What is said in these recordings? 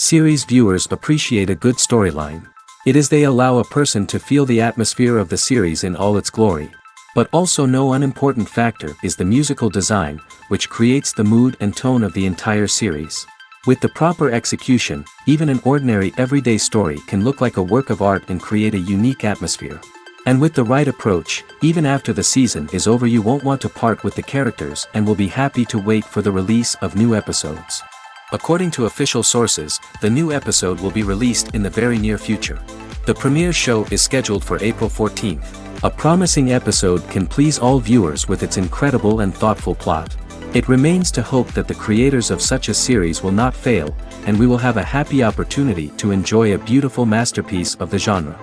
Series viewers appreciate a good storyline. It is they allow a person to feel the atmosphere of the series in all its glory. But also no unimportant factor is the musical design, which creates the mood and tone of the entire series. With the proper execution, even an ordinary everyday story can look like a work of art and create a unique atmosphere. And with the right approach, even after the season is over you won't want to part with the characters and will be happy to wait for the release of new episodes. According to official sources, the new episode will be released in the very near future. The premiere show is scheduled for April 14th. A promising episode can please all viewers with its incredible and thoughtful plot. It remains to hope that the creators of such a series will not fail, and we will have a happy opportunity to enjoy a beautiful masterpiece of the genre.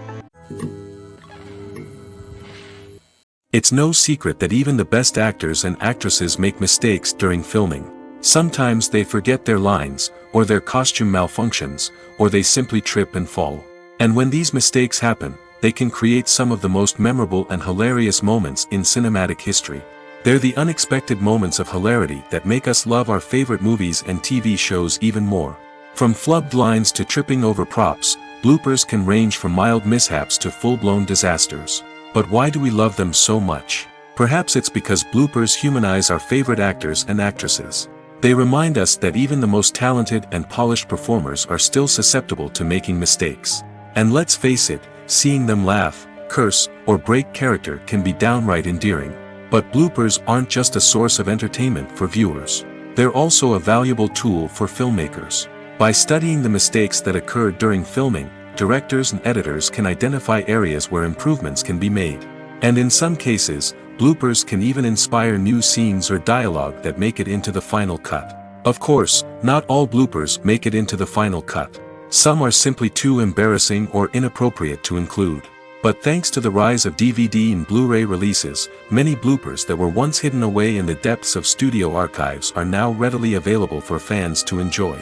It's no secret that even the best actors and actresses make mistakes during filming. Sometimes they forget their lines, or their costume malfunctions, or they simply trip and fall. And when these mistakes happen, they can create some of the most memorable and hilarious moments in cinematic history. They're the unexpected moments of hilarity that make us love our favorite movies and TV shows even more. From flubbed lines to tripping over props, bloopers can range from mild mishaps to full-blown disasters. But why do we love them so much? Perhaps it's because bloopers humanize our favorite actors and actresses. They remind us that even the most talented and polished performers are still susceptible to making mistakes. And let's face it, seeing them laugh, curse, or break character can be downright endearing. But bloopers aren't just a source of entertainment for viewers. They're also a valuable tool for filmmakers. By studying the mistakes that occurred during filming, directors and editors can identify areas where improvements can be made. And in some cases, bloopers can even inspire new scenes or dialogue that make it into the final cut. Of course, not all bloopers make it into the final cut. Some are simply too embarrassing or inappropriate to include. But thanks to the rise of DVD and Blu-ray releases, many bloopers that were once hidden away in the depths of studio archives are now readily available for fans to enjoy.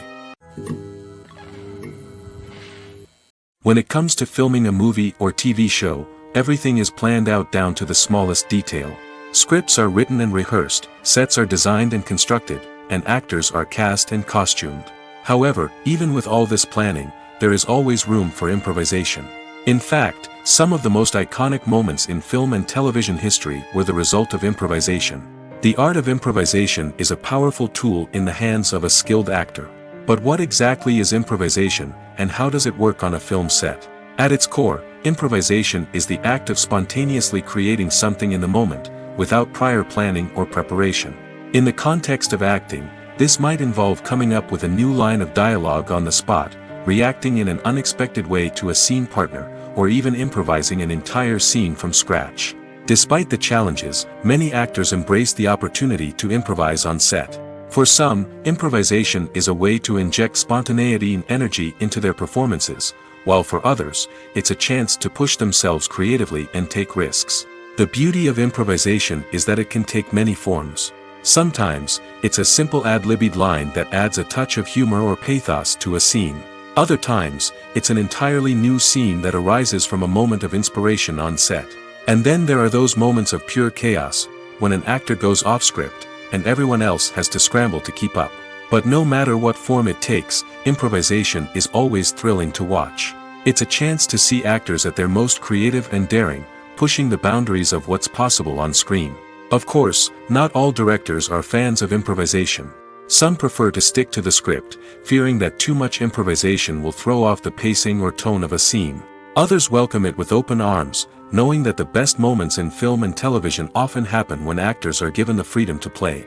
When it comes to filming a movie or TV show, everything is planned out down to the smallest detail. Scripts are written and rehearsed, sets are designed and constructed, and actors are cast and costumed. However, even with all this planning, there is always room for improvisation. In fact, some of the most iconic moments in film and television history were the result of improvisation. The art of improvisation is a powerful tool in the hands of a skilled actor. But what exactly is improvisation, and how does it work on a film set? At its core, improvisation is the act of spontaneously creating something in the moment, without prior planning or preparation. In the context of acting, this might involve coming up with a new line of dialogue on the spot, reacting in an unexpected way to a scene partner, or even improvising an entire scene from scratch. Despite the challenges, many actors embrace the opportunity to improvise on set. For some, improvisation is a way to inject spontaneity and energy into their performances, while for others, it's a chance to push themselves creatively and take risks. The beauty of improvisation is that it can take many forms. Sometimes, it's a simple ad-libbed line that adds a touch of humor or pathos to a scene. Other times, it's an entirely new scene that arises from a moment of inspiration on set. And then there are those moments of pure chaos, when an actor goes off script, and everyone else has to scramble to keep up. But no matter what form it takes, improvisation is always thrilling to watch. It's a chance to see actors at their most creative and daring, pushing the boundaries of what's possible on screen. Of course, not all directors are fans of improvisation. Some prefer to stick to the script, fearing that too much improvisation will throw off the pacing or tone of a scene. Others welcome it with open arms, knowing that the best moments in film and television often happen when actors are given the freedom to play.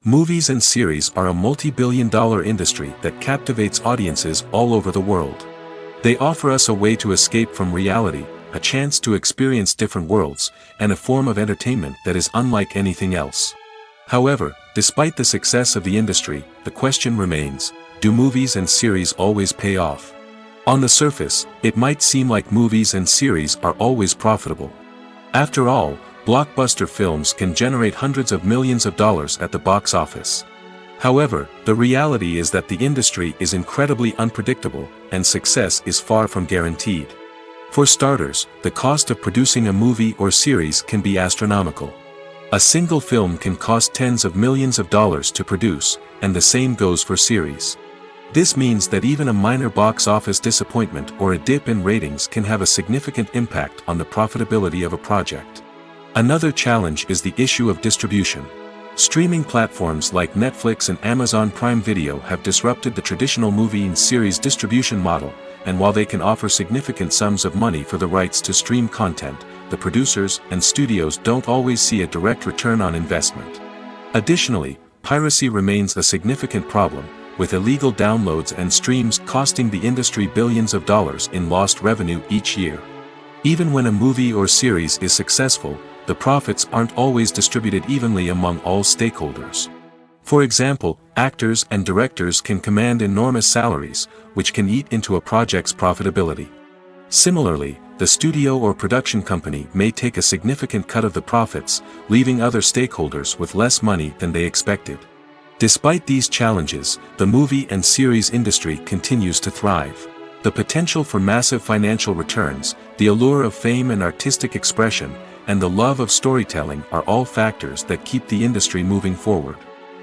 Movies and series are a multi-billion-dollar industry that captivates audiences all over the world. They offer us a way to escape from reality, a chance to experience different worlds, and a form of entertainment that is unlike anything else. However, despite the success of the industry, the question remains, do movies and series always pay off? On the surface, it might seem like movies and series are always profitable. After all, blockbuster films can generate hundreds of millions of dollars at the box office. However, the reality is that the industry is incredibly unpredictable, and success is far from guaranteed. For starters, the cost of producing a movie or series can be astronomical. A single film can cost tens of millions of dollars to produce, and the same goes for series. This means that even a minor box office disappointment or a dip in ratings can have a significant impact on the profitability of a project. Another challenge is the issue of distribution. Streaming platforms like Netflix and Amazon Prime Video have disrupted the traditional movie and series distribution model, and while they can offer significant sums of money for the rights to stream content, the producers and studios don't always see a direct return on investment. Additionally, piracy remains a significant problem, with illegal downloads and streams costing the industry billions of dollars in lost revenue each year. Even when a movie or series is successful, the profits aren't always distributed evenly among all stakeholders. For example, actors and directors can command enormous salaries, which can eat into a project's profitability. Similarly, the studio or production company may take a significant cut of the profits, leaving other stakeholders with less money than they expected. Despite these challenges, the movie and series industry continues to thrive. The potential for massive financial returns, the allure of fame and artistic expression, and the love of storytelling are all factors that keep the industry moving forward.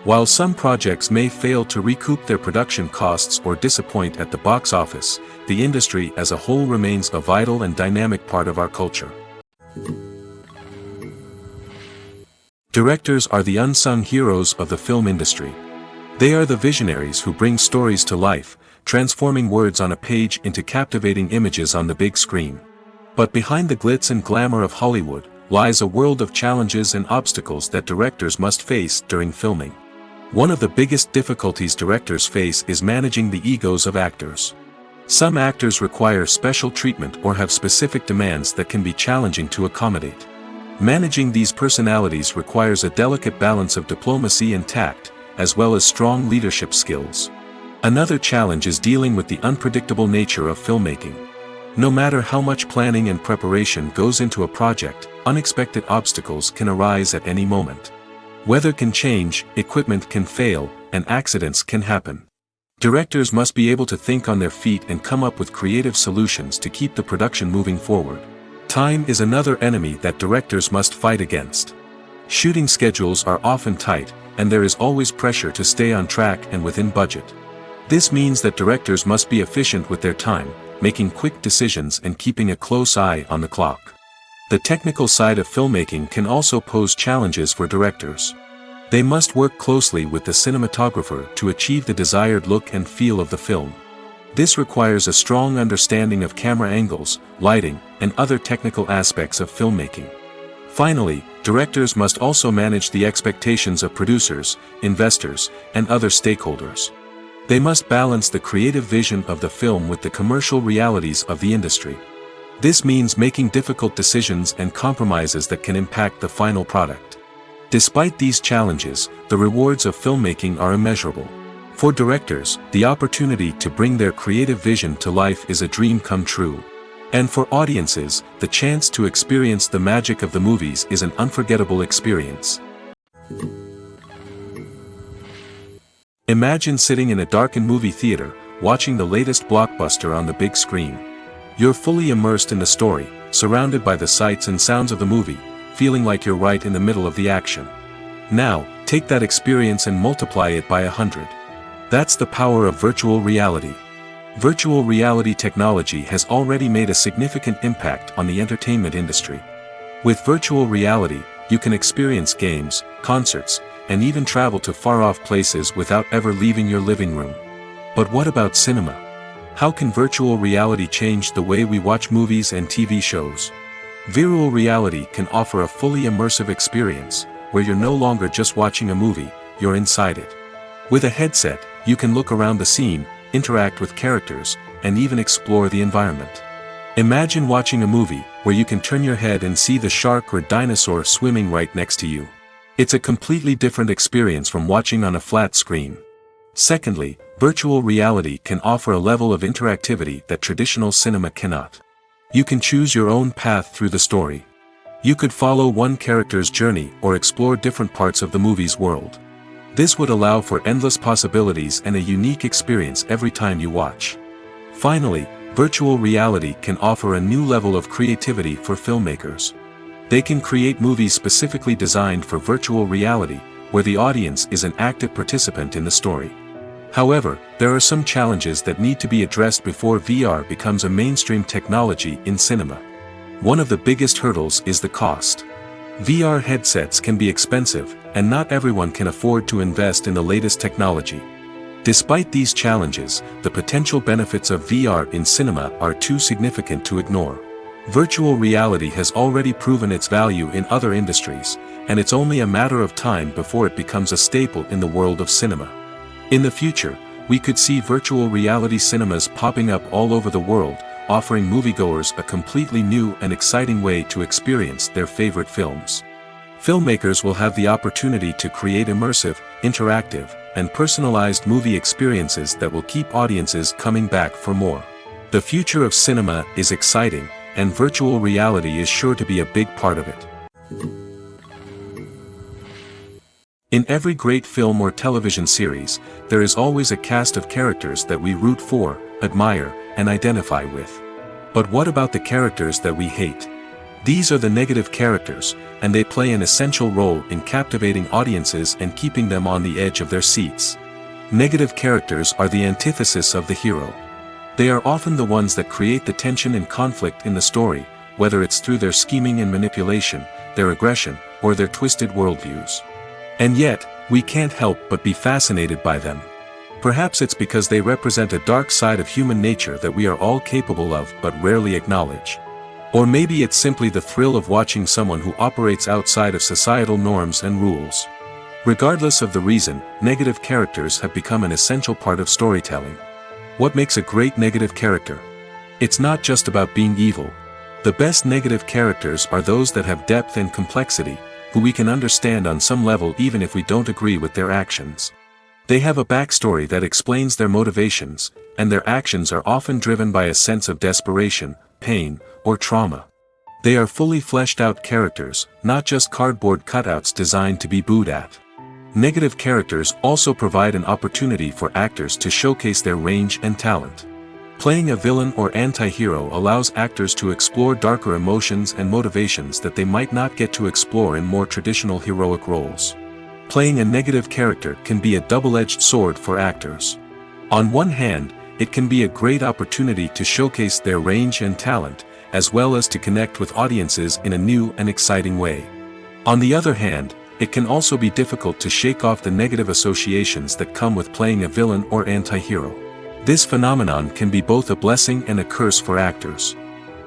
While some projects may fail to recoup their production costs or disappoint at the box office, the industry as a whole remains a vital and dynamic part of our culture. Directors are the unsung heroes of the film industry. They are the visionaries who bring stories to life, transforming words on a page into captivating images on the big screen. But behind the glitz and glamour of Hollywood, lies a world of challenges and obstacles that directors must face during filming. One of the biggest difficulties directors face is managing the egos of actors. Some actors require special treatment or have specific demands that can be challenging to accommodate. Managing these personalities requires a delicate balance of diplomacy and tact, as well as strong leadership skills. Another challenge is dealing with the unpredictable nature of filmmaking. No matter how much planning and preparation goes into a project, unexpected obstacles can arise at any moment. Weather can change, equipment can fail, and accidents can happen. Directors must be able to think on their feet and come up with creative solutions to keep the production moving forward. Time is another enemy that directors must fight against. Shooting schedules are often tight, and there is always pressure to stay on track and within budget. This means that directors must be efficient with their time, making quick decisions and keeping a close eye on the clock. The technical side of filmmaking can also pose challenges for directors. They must work closely with the cinematographer to achieve the desired look and feel of the film. This requires a strong understanding of camera angles, lighting, and other technical aspects of filmmaking. Finally, directors must also manage the expectations of producers, investors, and other stakeholders. They must balance the creative vision of the film with the commercial realities of the industry. This means making difficult decisions and compromises that can impact the final product. Despite these challenges, the rewards of filmmaking are immeasurable. For directors, the opportunity to bring their creative vision to life is a dream come true. And for audiences, the chance to experience the magic of the movies is an unforgettable experience. Imagine sitting in a darkened movie theater, watching the latest blockbuster on the big screen. You're fully immersed in the story, surrounded by the sights and sounds of the movie, feeling like you're right in the middle of the action. Now, take that experience and multiply it by 100. That's the power of virtual reality. Virtual reality technology has already made a significant impact on the entertainment industry. With virtual reality, you can experience games, concerts, and even travel to far-off places without ever leaving your living room. But what about cinema? How can virtual reality change the way we watch movies and TV shows? Virtual reality can offer a fully immersive experience, where you're no longer just watching a movie, you're inside it. With a headset, you can look around the scene, interact with characters, and even explore the environment. Imagine watching a movie, where you can turn your head and see the shark or dinosaur swimming right next to you. It's a completely different experience from watching on a flat screen. Secondly, virtual reality can offer a level of interactivity that traditional cinema cannot. You can choose your own path through the story. You could follow one character's journey or explore different parts of the movie's world. This would allow for endless possibilities and a unique experience every time you watch. Finally, virtual reality can offer a new level of creativity for filmmakers. They can create movies specifically designed for virtual reality, where the audience is an active participant in the story. However, there are some challenges that need to be addressed before VR becomes a mainstream technology in cinema. One of the biggest hurdles is the cost. VR headsets can be expensive, and not everyone can afford to invest in the latest technology. Despite these challenges, the potential benefits of VR in cinema are too significant to ignore. Virtual reality has already proven its value in other industries, and it's only a matter of time before it becomes a staple in the world of cinema. In the future, we could see virtual reality cinemas popping up all over the world, offering moviegoers a completely new and exciting way to experience their favorite films. Filmmakers will have the opportunity to create immersive, interactive, and personalized movie experiences that will keep audiences coming back for more. The future of cinema is exciting, and virtual reality is sure to be a big part of it. In every great film or television series, there is always a cast of characters that we root for, admire, and identify with. But what about the characters that we hate? These are the negative characters, and they play an essential role in captivating audiences and keeping them on the edge of their seats. Negative characters are the antithesis of the hero. They are often the ones that create the tension and conflict in the story, whether it's through their scheming and manipulation, their aggression, or their twisted worldviews. And yet, we can't help but be fascinated by them. Perhaps it's because they represent a dark side of human nature that we are all capable of but rarely acknowledge. Or maybe it's simply the thrill of watching someone who operates outside of societal norms and rules. Regardless of the reason, negative characters have become an essential part of storytelling. What makes a great negative character? It's not just about being evil. The best negative characters are those that have depth and complexity, who we can understand on some level even if we don't agree with their actions. They have a backstory that explains their motivations, and their actions are often driven by a sense of desperation, pain, or trauma. They are fully fleshed out characters, not just cardboard cutouts designed to be booed at. Negative characters also provide an opportunity for actors to showcase their range and talent. Playing a villain or anti-hero allows actors to explore darker emotions and motivations that they might not get to explore in more traditional heroic roles. Playing a negative character can be a double-edged sword for actors. On one hand, it can be a great opportunity to showcase their range and talent, as well as to connect with audiences in a new and exciting way. On the other hand, it can also be difficult to shake off the negative associations that come with playing a villain or anti-hero. This phenomenon can be both a blessing and a curse for actors.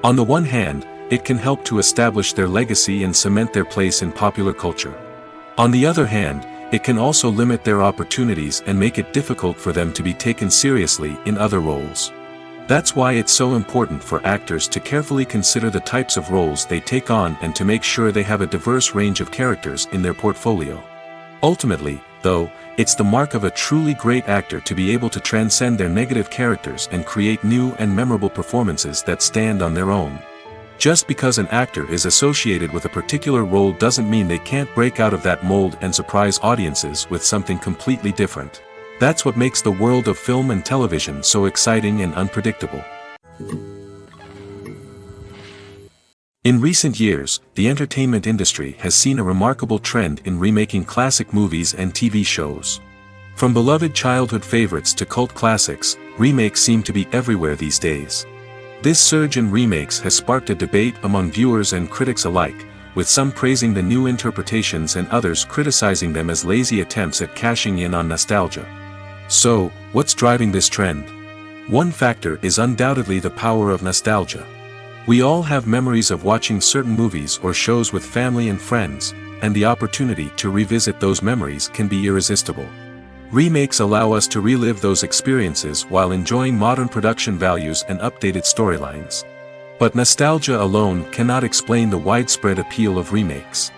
On the one hand, it can help to establish their legacy and cement their place in popular culture. On the other hand, it can also limit their opportunities and make it difficult for them to be taken seriously in other roles. That's why it's so important for actors to carefully consider the types of roles they take on and to make sure they have a diverse range of characters in their portfolio. Ultimately, though, it's the mark of a truly great actor to be able to transcend their negative characters and create new and memorable performances that stand on their own. Just because an actor is associated with a particular role doesn't mean they can't break out of that mold and surprise audiences with something completely different. That's what makes the world of film and television so exciting and unpredictable. In recent years, the entertainment industry has seen a remarkable trend in remaking classic movies and TV shows. From beloved childhood favorites to cult classics, remakes seem to be everywhere these days. This surge in remakes has sparked a debate among viewers and critics alike, with some praising the new interpretations and others criticizing them as lazy attempts at cashing in on nostalgia. So, what's driving this trend? One factor is undoubtedly the power of nostalgia. We all have memories of watching certain movies or shows with family and friends, and the opportunity to revisit those memories can be irresistible. Remakes allow us to relive those experiences while enjoying modern production values and updated storylines. But nostalgia alone cannot explain the widespread appeal of remakes.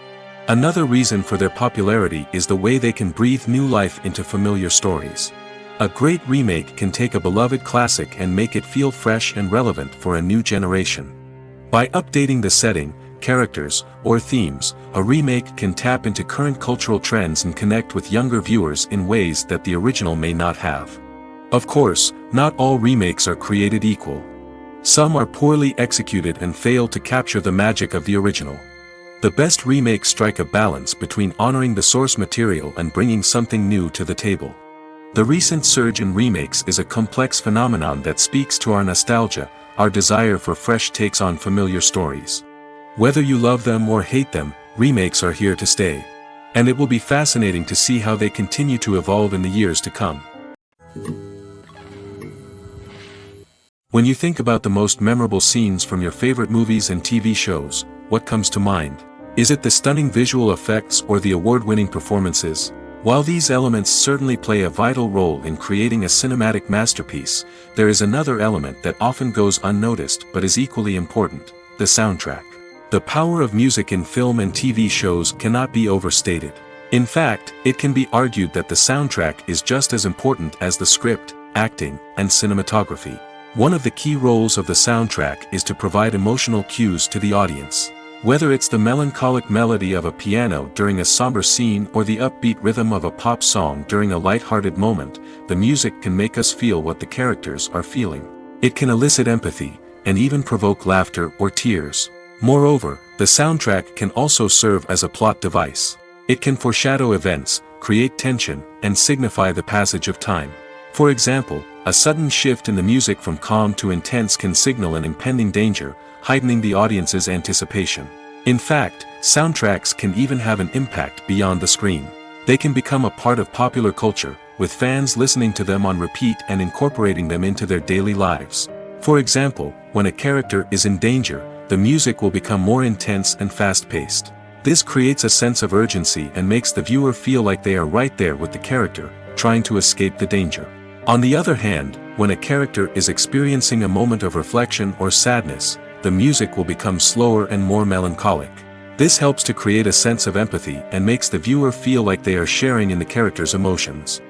Another reason for their popularity is the way they can breathe new life into familiar stories. A great remake can take a beloved classic and make it feel fresh and relevant for a new generation. By updating the setting, characters, or themes, a remake can tap into current cultural trends and connect with younger viewers in ways that the original may not have. Of course, not all remakes are created equal. Some are poorly executed and fail to capture the magic of the original. The best remakes strike a balance between honoring the source material and bringing something new to the table. The recent surge in remakes is a complex phenomenon that speaks to our nostalgia, our desire for fresh takes on familiar stories. Whether you love them or hate them, remakes are here to stay. And it will be fascinating to see how they continue to evolve in the years to come. When you think about the most memorable scenes from your favorite movies and TV shows, what comes to mind? Is it the stunning visual effects or the award-winning performances? While these elements certainly play a vital role in creating a cinematic masterpiece, there is another element that often goes unnoticed but is equally important: the soundtrack. The power of music in film and TV shows cannot be overstated. In fact, it can be argued that the soundtrack is just as important as the script, acting, and cinematography. One of the key roles of the soundtrack is to provide emotional cues to the audience. Whether it's the melancholic melody of a piano during a somber scene or the upbeat rhythm of a pop song during a light-hearted moment, the music can make us feel what the characters are feeling. It can elicit empathy, and even provoke laughter or tears. Moreover, the soundtrack can also serve as a plot device. It can foreshadow events, create tension, and signify the passage of time. For example, a sudden shift in the music from calm to intense can signal an impending danger, heightening the audience's anticipation. In fact, soundtracks can even have an impact beyond the screen. They can become a part of popular culture, with fans listening to them on repeat and incorporating them into their daily lives. For example, when a character is in danger, the music will become more intense and fast-paced. This creates a sense of urgency and makes the viewer feel like they are right there with the character, trying to escape the danger. On the other hand, when a character is experiencing a moment of reflection or sadness, the music will become slower and more melancholic. This helps to create a sense of empathy and makes the viewer feel like they are sharing in the character's emotions.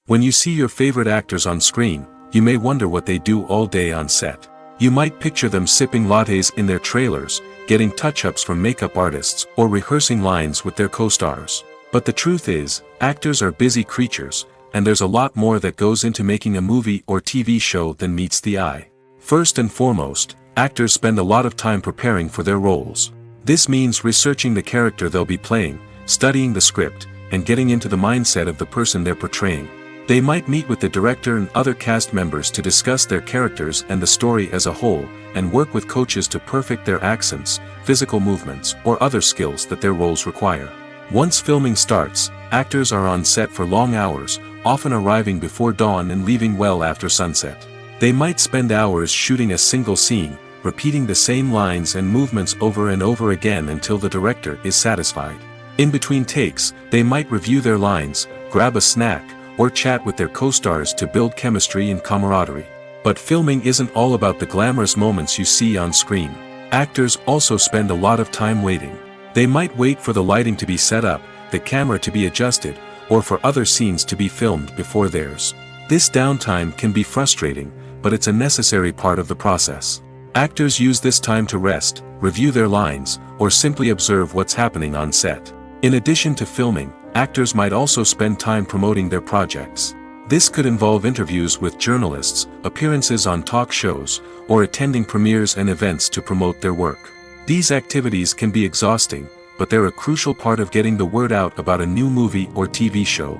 When you see your favorite actors on screen, you may wonder what they do all day on set. You might picture them sipping lattes in their trailers, getting touch-ups from makeup artists, or rehearsing lines with their co-stars. But the truth is, actors are busy creatures, and there's a lot more that goes into making a movie or TV show than meets the eye. First and foremost, actors spend a lot of time preparing for their roles. This means researching the character they'll be playing, studying the script, and getting into the mindset of the person they're portraying. They might meet with the director and other cast members to discuss their characters and the story as a whole, and work with coaches to perfect their accents, physical movements, or other skills that their roles require. Once filming starts, actors are on set for long hours, often arriving before dawn and leaving well after sunset. They might spend hours shooting a single scene, repeating the same lines and movements over and over again until the director is satisfied. In between takes, they might review their lines, grab a snack, or chat with their co-stars to build chemistry and camaraderie. But filming isn't all about the glamorous moments you see on screen. Actors also spend a lot of time waiting. They might wait for the lighting to be set up, the camera to be adjusted, or for other scenes to be filmed before theirs. This downtime can be frustrating, but it's a necessary part of the process. Actors use this time to rest, review their lines, or simply observe what's happening on set. In addition to filming, actors might also spend time promoting their projects. This could involve interviews with journalists, appearances on talk shows, or attending premieres and events to promote their work. These activities can be exhausting, but they're a crucial part of getting the word out about a new movie or TV show.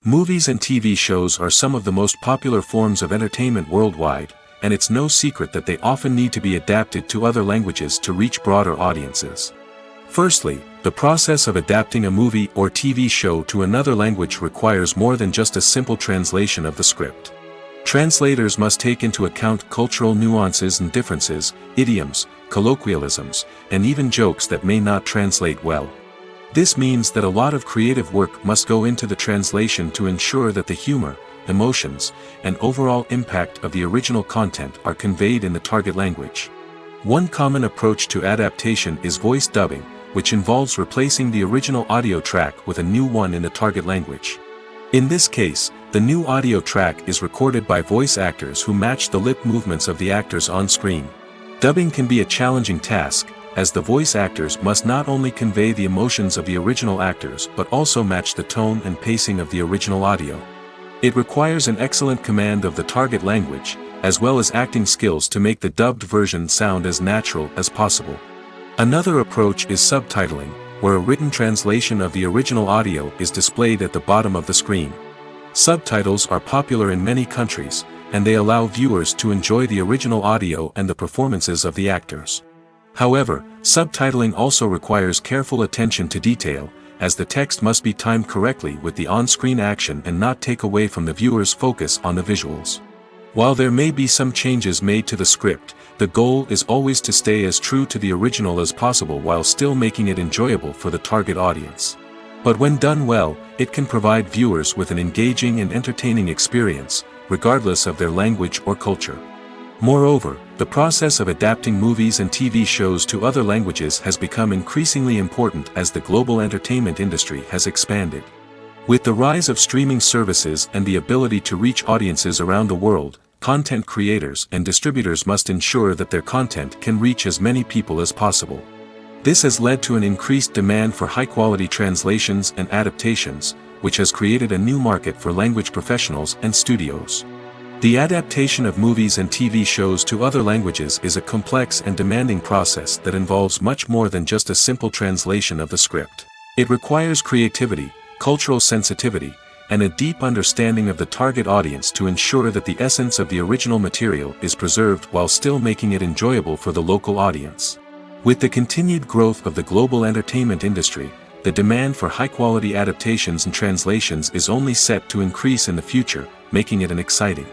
Movies and TV shows are some of the most popular forms of entertainment worldwide, and it's no secret that they often need to be adapted to other languages to reach broader audiences. Firstly, the process of adapting a movie or TV show to another language requires more than just a simple translation of the script. Translators must take into account cultural nuances and differences, idioms, colloquialisms, and even jokes that may not translate well. This means that a lot of creative work must go into the translation to ensure that the humor, emotions, and overall impact of the original content are conveyed in the target language. One common approach to adaptation is voice dubbing, which involves replacing the original audio track with a new one in the target language. In this case, the new audio track is recorded by voice actors who match the lip movements of the actors on screen. Dubbing can be a challenging task, as the voice actors must not only convey the emotions of the original actors but also match the tone and pacing of the original audio. It requires an excellent command of the target language, as well as acting skills to make the dubbed version sound as natural as possible. Another approach is subtitling, where a written translation of the original audio is displayed at the bottom of the screen. Subtitles are popular in many countries, and they allow viewers to enjoy the original audio and the performances of the actors. However, subtitling also requires careful attention to detail, as the text must be timed correctly with the on-screen action and not take away from the viewer's focus on the visuals. While there may be some changes made to the script, the goal is always to stay as true to the original as possible while still making it enjoyable for the target audience. But when done well, it can provide viewers with an engaging and entertaining experience, regardless of their language or culture. Moreover, the process of adapting movies and TV shows to other languages has become increasingly important as the global entertainment industry has expanded. With the rise of streaming services and the ability to reach audiences around the world, content creators and distributors must ensure that their content can reach as many people as possible. This has led to an increased demand for high-quality translations and adaptations, which has created a new market for language professionals and studios. The adaptation of movies and TV shows to other languages is a complex and demanding process that involves much more than just a simple translation of the script. It requires creativity, cultural sensitivity, and a deep understanding of the target audience to ensure that the essence of the original material is preserved while still making it enjoyable for the local audience. With the continued growth of the global entertainment industry, the demand for high-quality adaptations and translations is only set to increase in the future, making it exciting.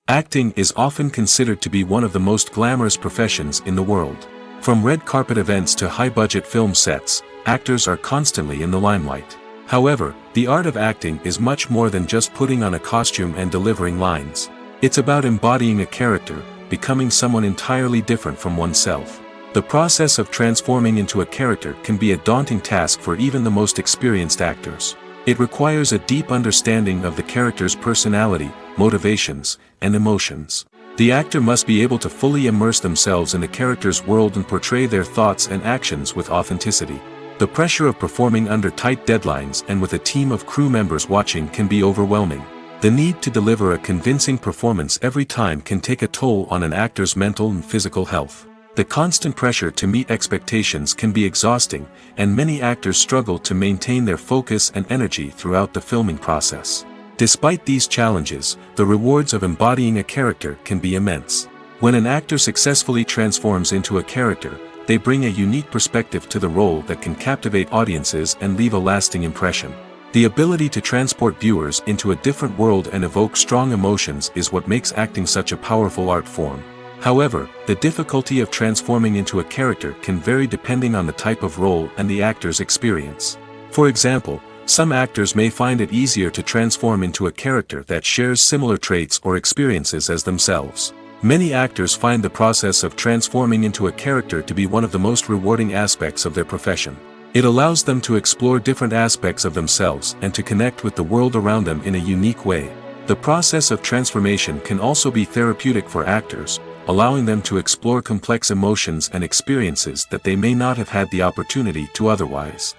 Acting is often considered to be one of the most glamorous professions in the world. From red carpet events to high-budget film sets, actors are constantly in the limelight. However, the art of acting is much more than just putting on a costume and delivering lines. It's about embodying a character, becoming someone entirely different from oneself. The process of transforming into a character can be a daunting task for even the most experienced actors. It requires a deep understanding of the character's personality, motivations, and emotions. The actor must be able to fully immerse themselves in the character's world and portray their thoughts and actions with authenticity. The pressure of performing under tight deadlines and with a team of crew members watching can be overwhelming. The need to deliver a convincing performance every time can take a toll on an actor's mental and physical health. The constant pressure to meet expectations can be exhausting, and many actors struggle to maintain their focus and energy throughout the filming process. Despite these challenges, the rewards of embodying a character can be immense. When an actor successfully transforms into a character, they bring a unique perspective to the role that can captivate audiences and leave a lasting impression. The ability to transport viewers into a different world and evoke strong emotions is what makes acting such a powerful art form. However, the difficulty of transforming into a character can vary depending on the type of role and the actor's experience. For example, some actors may find it easier to transform into a character that shares similar traits or experiences as themselves. Many actors find the process of transforming into a character to be one of the most rewarding aspects of their profession. It allows them to explore different aspects of themselves and to connect with the world around them in a unique way. The process of transformation can also be therapeutic for actors, allowing them to explore complex emotions and experiences that they may not have had the opportunity to otherwise.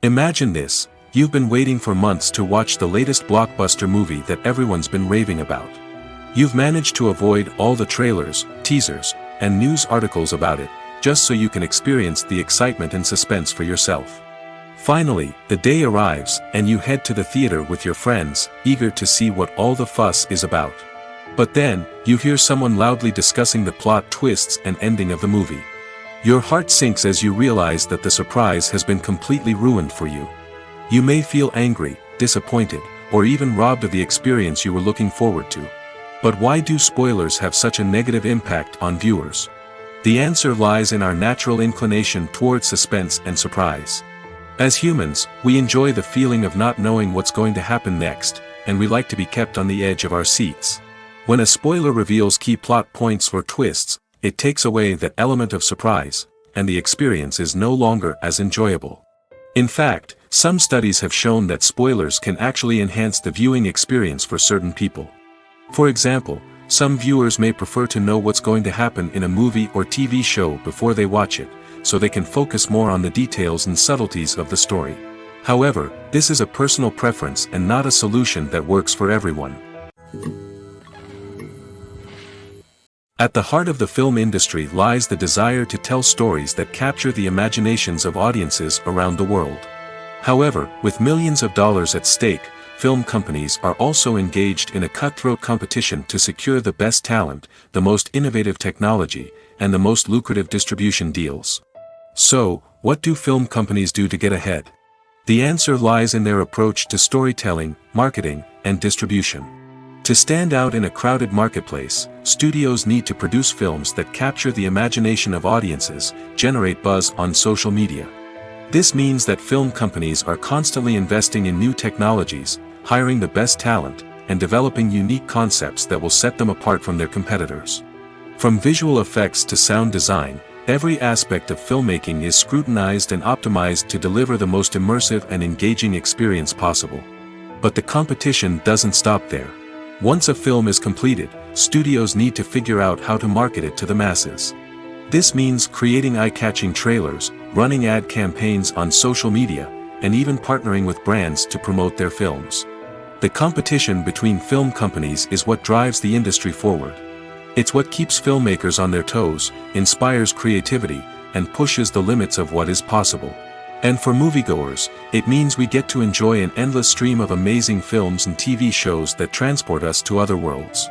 Imagine this: you've been waiting for months to watch the latest blockbuster movie that everyone's been raving about. You've managed to avoid all the trailers, teasers, and news articles about it, just so you can experience the excitement and suspense for yourself. Finally, the day arrives, and you head to the theater with your friends, eager to see what all the fuss is about. But then, you hear someone loudly discussing the plot twists and ending of the movie. Your heart sinks as you realize that the surprise has been completely ruined for you. You may feel angry, disappointed, or even robbed of the experience you were looking forward to. But why do spoilers have such a negative impact on viewers? The answer lies in our natural inclination toward suspense and surprise. As humans, we enjoy the feeling of not knowing what's going to happen next, and we like to be kept on the edge of our seats. When a spoiler reveals key plot points or twists, it takes away that element of surprise, and the experience is no longer as enjoyable. In fact, some studies have shown that spoilers can actually enhance the viewing experience for certain people. For example, some viewers may prefer to know what's going to happen in a movie or TV show before they watch it, so they can focus more on the details and subtleties of the story. However, this is a personal preference and not a solution that works for everyone. At the heart of the film industry lies the desire to tell stories that capture the imaginations of audiences around the world. However, with millions of dollars at stake, film companies are also engaged in a cutthroat competition to secure the best talent, the most innovative technology, and the most lucrative distribution deals. So, what do film companies do to get ahead? The answer lies in their approach to storytelling, marketing, and distribution. To stand out in a crowded marketplace, studios need to produce films that capture the imagination of audiences, generate buzz on social media. This means that film companies are constantly investing in new technologies, hiring the best talent, and developing unique concepts that will set them apart from their competitors. From visual effects to sound design, every aspect of filmmaking is scrutinized and optimized to deliver the most immersive and engaging experience possible. But the competition doesn't stop there. Once a film is completed, studios need to figure out how to market it to the masses. This means creating eye-catching trailers, running ad campaigns on social media, and even partnering with brands to promote their films. The competition between film companies is what drives the industry forward. It's what keeps filmmakers on their toes, inspires creativity, and pushes the limits of what is possible. And for moviegoers, it means we get to enjoy an endless stream of amazing films and TV shows that transport us to other worlds.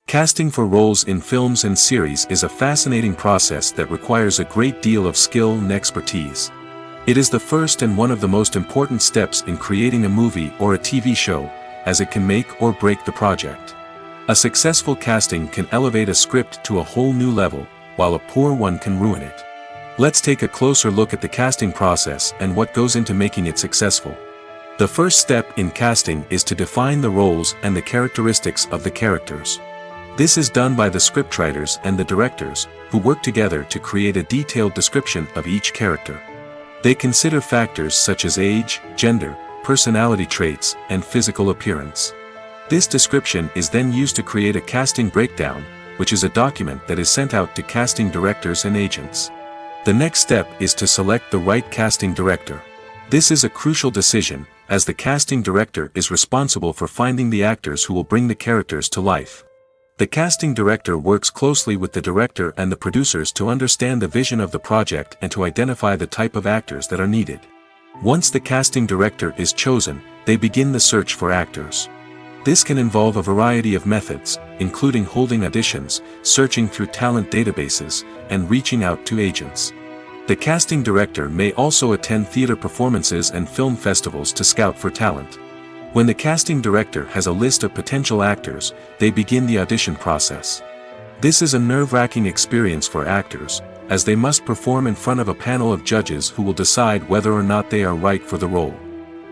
Casting for roles in films and series is a fascinating process that requires a great deal of skill and expertise. It is the first and one of the most important steps in creating a movie or a TV show, as it can make or break the project. A successful casting can elevate a script to a whole new level, while a poor one can ruin it. Let's take a closer look at the casting process and what goes into making it successful. The first step in casting is to define the roles and the characteristics of the characters. This is done by the scriptwriters and the directors, who work together to create a detailed description of each character. They consider factors such as age, gender, personality traits, and physical appearance. This description is then used to create a casting breakdown, which is a document that is sent out to casting directors and agents. The next step is to select the right casting director. This is a crucial decision, as the casting director is responsible for finding the actors who will bring the characters to life. The casting director works closely with the director and the producers to understand the vision of the project and to identify the type of actors that are needed. Once the casting director is chosen, they begin the search for actors. This can involve a variety of methods, including holding auditions, searching through talent databases, and reaching out to agents. The casting director may also attend theater performances and film festivals to scout for talent. When the casting director has a list of potential actors, they begin the audition process. This is a nerve-wracking experience for actors, as they must perform in front of a panel of judges who will decide whether or not they are right for the role.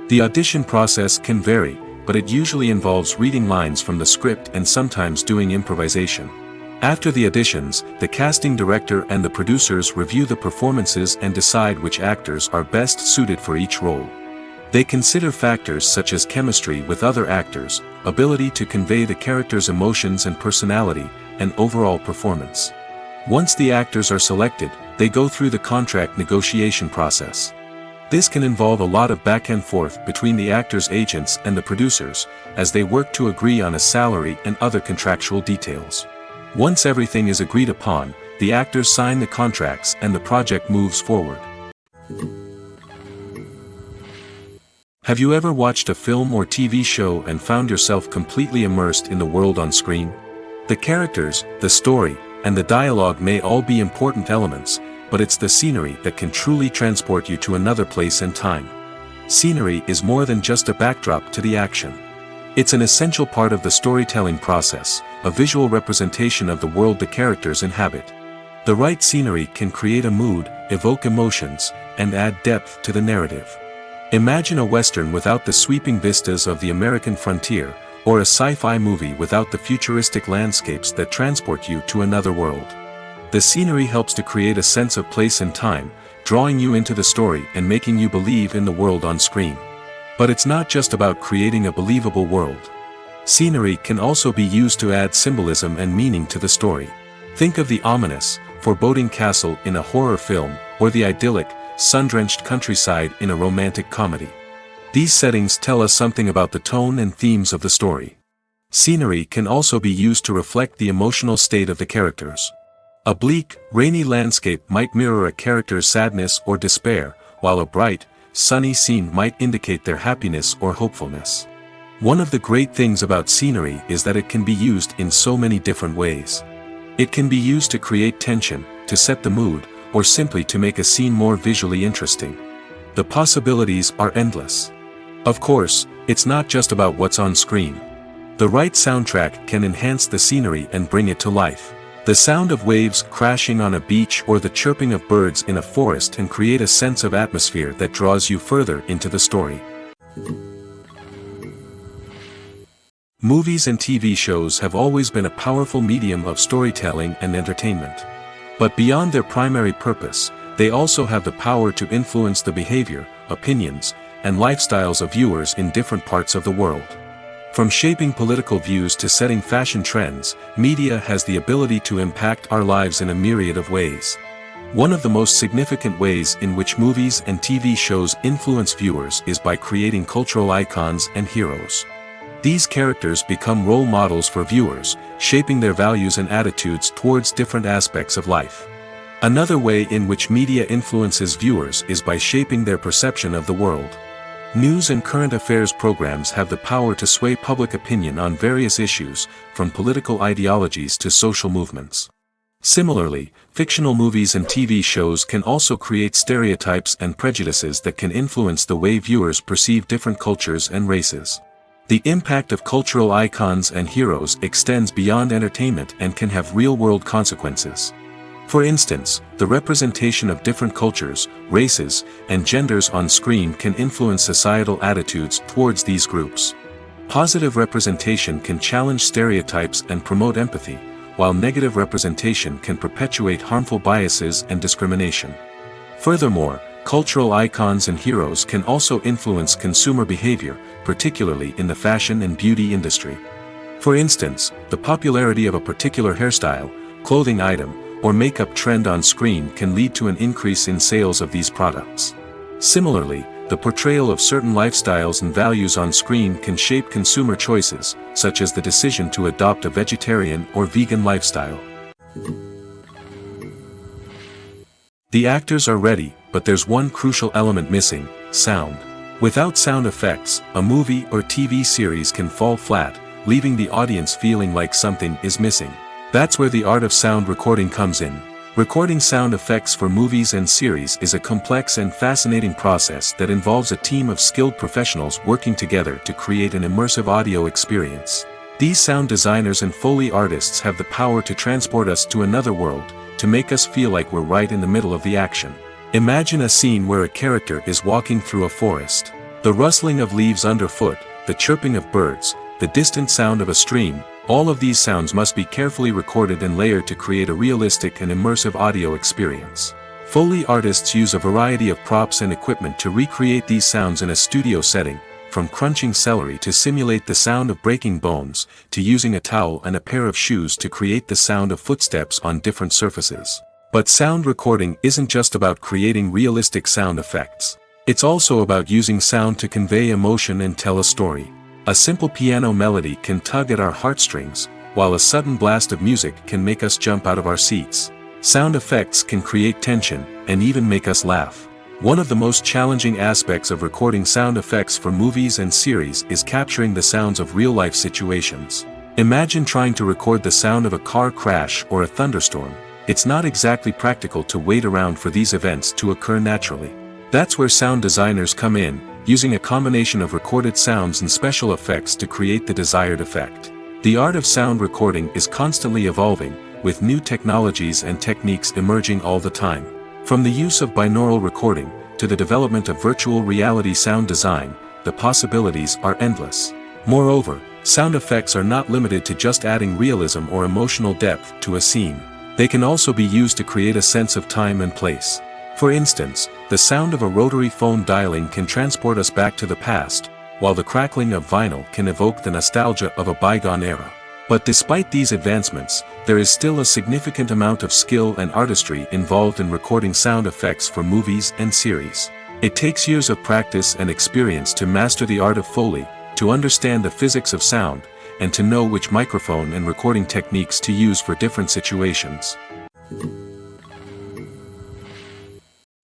The audition process can vary, but it usually involves reading lines from the script and sometimes doing improvisation. After the auditions, the casting director and the producers review the performances and decide which actors are best suited for each role. They consider factors such as chemistry with other actors, ability to convey the character's emotions and personality, and overall performance. Once the actors are selected, they go through the contract negotiation process. This can involve a lot of back and forth between the actors' agents and the producers, as they work to agree on a salary and other contractual details. Once everything is agreed upon, the actors sign the contracts and the project moves forward. Have you ever watched a film or TV show and found yourself completely immersed in the world on screen? The characters, the story, and the dialogue may all be important elements, but it's the scenery that can truly transport you to another place and time. Scenery is more than just a backdrop to the action. It's an essential part of the storytelling process, a visual representation of the world the characters inhabit. The right scenery can create a mood, evoke emotions, and add depth to the narrative. Imagine a Western without the sweeping vistas of the American frontier, or a sci-fi movie without the futuristic landscapes that transport you to another world. The scenery helps to create a sense of place and time, drawing you into the story and making you believe in the world on screen. But it's not just about creating a believable world. Scenery can also be used to add symbolism and meaning to the story. Think of the ominous, foreboding castle in a horror film, or the idyllic, sun-drenched countryside in a romantic comedy. These settings tell us something about the tone and themes of the story. Scenery can also be used to reflect the emotional state of the characters. A bleak, rainy landscape might mirror a character's sadness or despair, while a bright, sunny scene might indicate their happiness or hopefulness. One of the great things about scenery is that it can be used in so many different ways. It can be used to create tension, to set the mood, or simply to make a scene more visually interesting. The possibilities are endless. Of course, it's not just about what's on screen. The right soundtrack can enhance the scenery and bring it to life. The sound of waves crashing on a beach or the chirping of birds in a forest can create a sense of atmosphere that draws you further into the story. Movies and TV shows have always been a powerful medium of storytelling and entertainment. But beyond their primary purpose, they also have the power to influence the behavior, opinions, and lifestyles of viewers in different parts of the world. From shaping political views to setting fashion trends, media has the ability to impact our lives in a myriad of ways. One of the most significant ways in which movies and TV shows influence viewers is by creating cultural icons and heroes. These characters become role models for viewers, shaping their values and attitudes towards different aspects of life. Another way in which media influences viewers is by shaping their perception of the world. News and current affairs programs have the power to sway public opinion on various issues, from political ideologies to social movements. Similarly, fictional movies and TV shows can also create stereotypes and prejudices that can influence the way viewers perceive different cultures and races. The impact of cultural icons and heroes extends beyond entertainment and can have real-world consequences. For instance, the representation of different cultures, races, and genders on screen can influence societal attitudes towards these groups. Positive representation can challenge stereotypes and promote empathy, while negative representation can perpetuate harmful biases and discrimination. Furthermore, cultural icons and heroes can also influence consumer behavior, particularly in the fashion and beauty industry. For instance, the popularity of a particular hairstyle, clothing item, or makeup trend on screen can lead to an increase in sales of these products. Similarly, the portrayal of certain lifestyles and values on screen can shape consumer choices, such as the decision to adopt a vegetarian or vegan lifestyle. The actors are ready, but there's one crucial element missing: sound. Without sound effects, a movie or TV series can fall flat, leaving the audience feeling like something is missing. That's where the art of sound recording comes in. Recording sound effects for movies and series is a complex and fascinating process that involves a team of skilled professionals working together to create an immersive audio experience. These sound designers and Foley artists have the power to transport us to another world, to make us feel like we're right in the middle of the action. Imagine a scene where a character is walking through a forest. The rustling of leaves underfoot, the chirping of birds, the distant sound of a stream, all of these sounds must be carefully recorded and layered to create a realistic and immersive audio experience. Foley artists use a variety of props and equipment to recreate these sounds in a studio setting, from crunching celery to simulate the sound of breaking bones, to using a towel and a pair of shoes to create the sound of footsteps on different surfaces. But sound recording isn't just about creating realistic sound effects. It's also about using sound to convey emotion and tell a story. A simple piano melody can tug at our heartstrings, while a sudden blast of music can make us jump out of our seats. Sound effects can create tension, and even make us laugh. One of the most challenging aspects of recording sound effects for movies and series is capturing the sounds of real-life situations. Imagine trying to record the sound of a car crash or a thunderstorm. It's not exactly practical to wait around for these events to occur naturally. That's where sound designers come in, using a combination of recorded sounds and special effects to create the desired effect. The art of sound recording is constantly evolving, with new technologies and techniques emerging all the time. From the use of binaural recording, to the development of virtual reality sound design, the possibilities are endless. Moreover, sound effects are not limited to just adding realism or emotional depth to a scene. They can also be used to create a sense of time and place. For instance, the sound of a rotary phone dialing can transport us back to the past, while the crackling of vinyl can evoke the nostalgia of a bygone era. But despite these advancements, there is still a significant amount of skill and artistry involved in recording sound effects for movies and series. It takes years of practice and experience to master the art of Foley, to understand the physics of sound, and to know which microphone and recording techniques to use for different situations.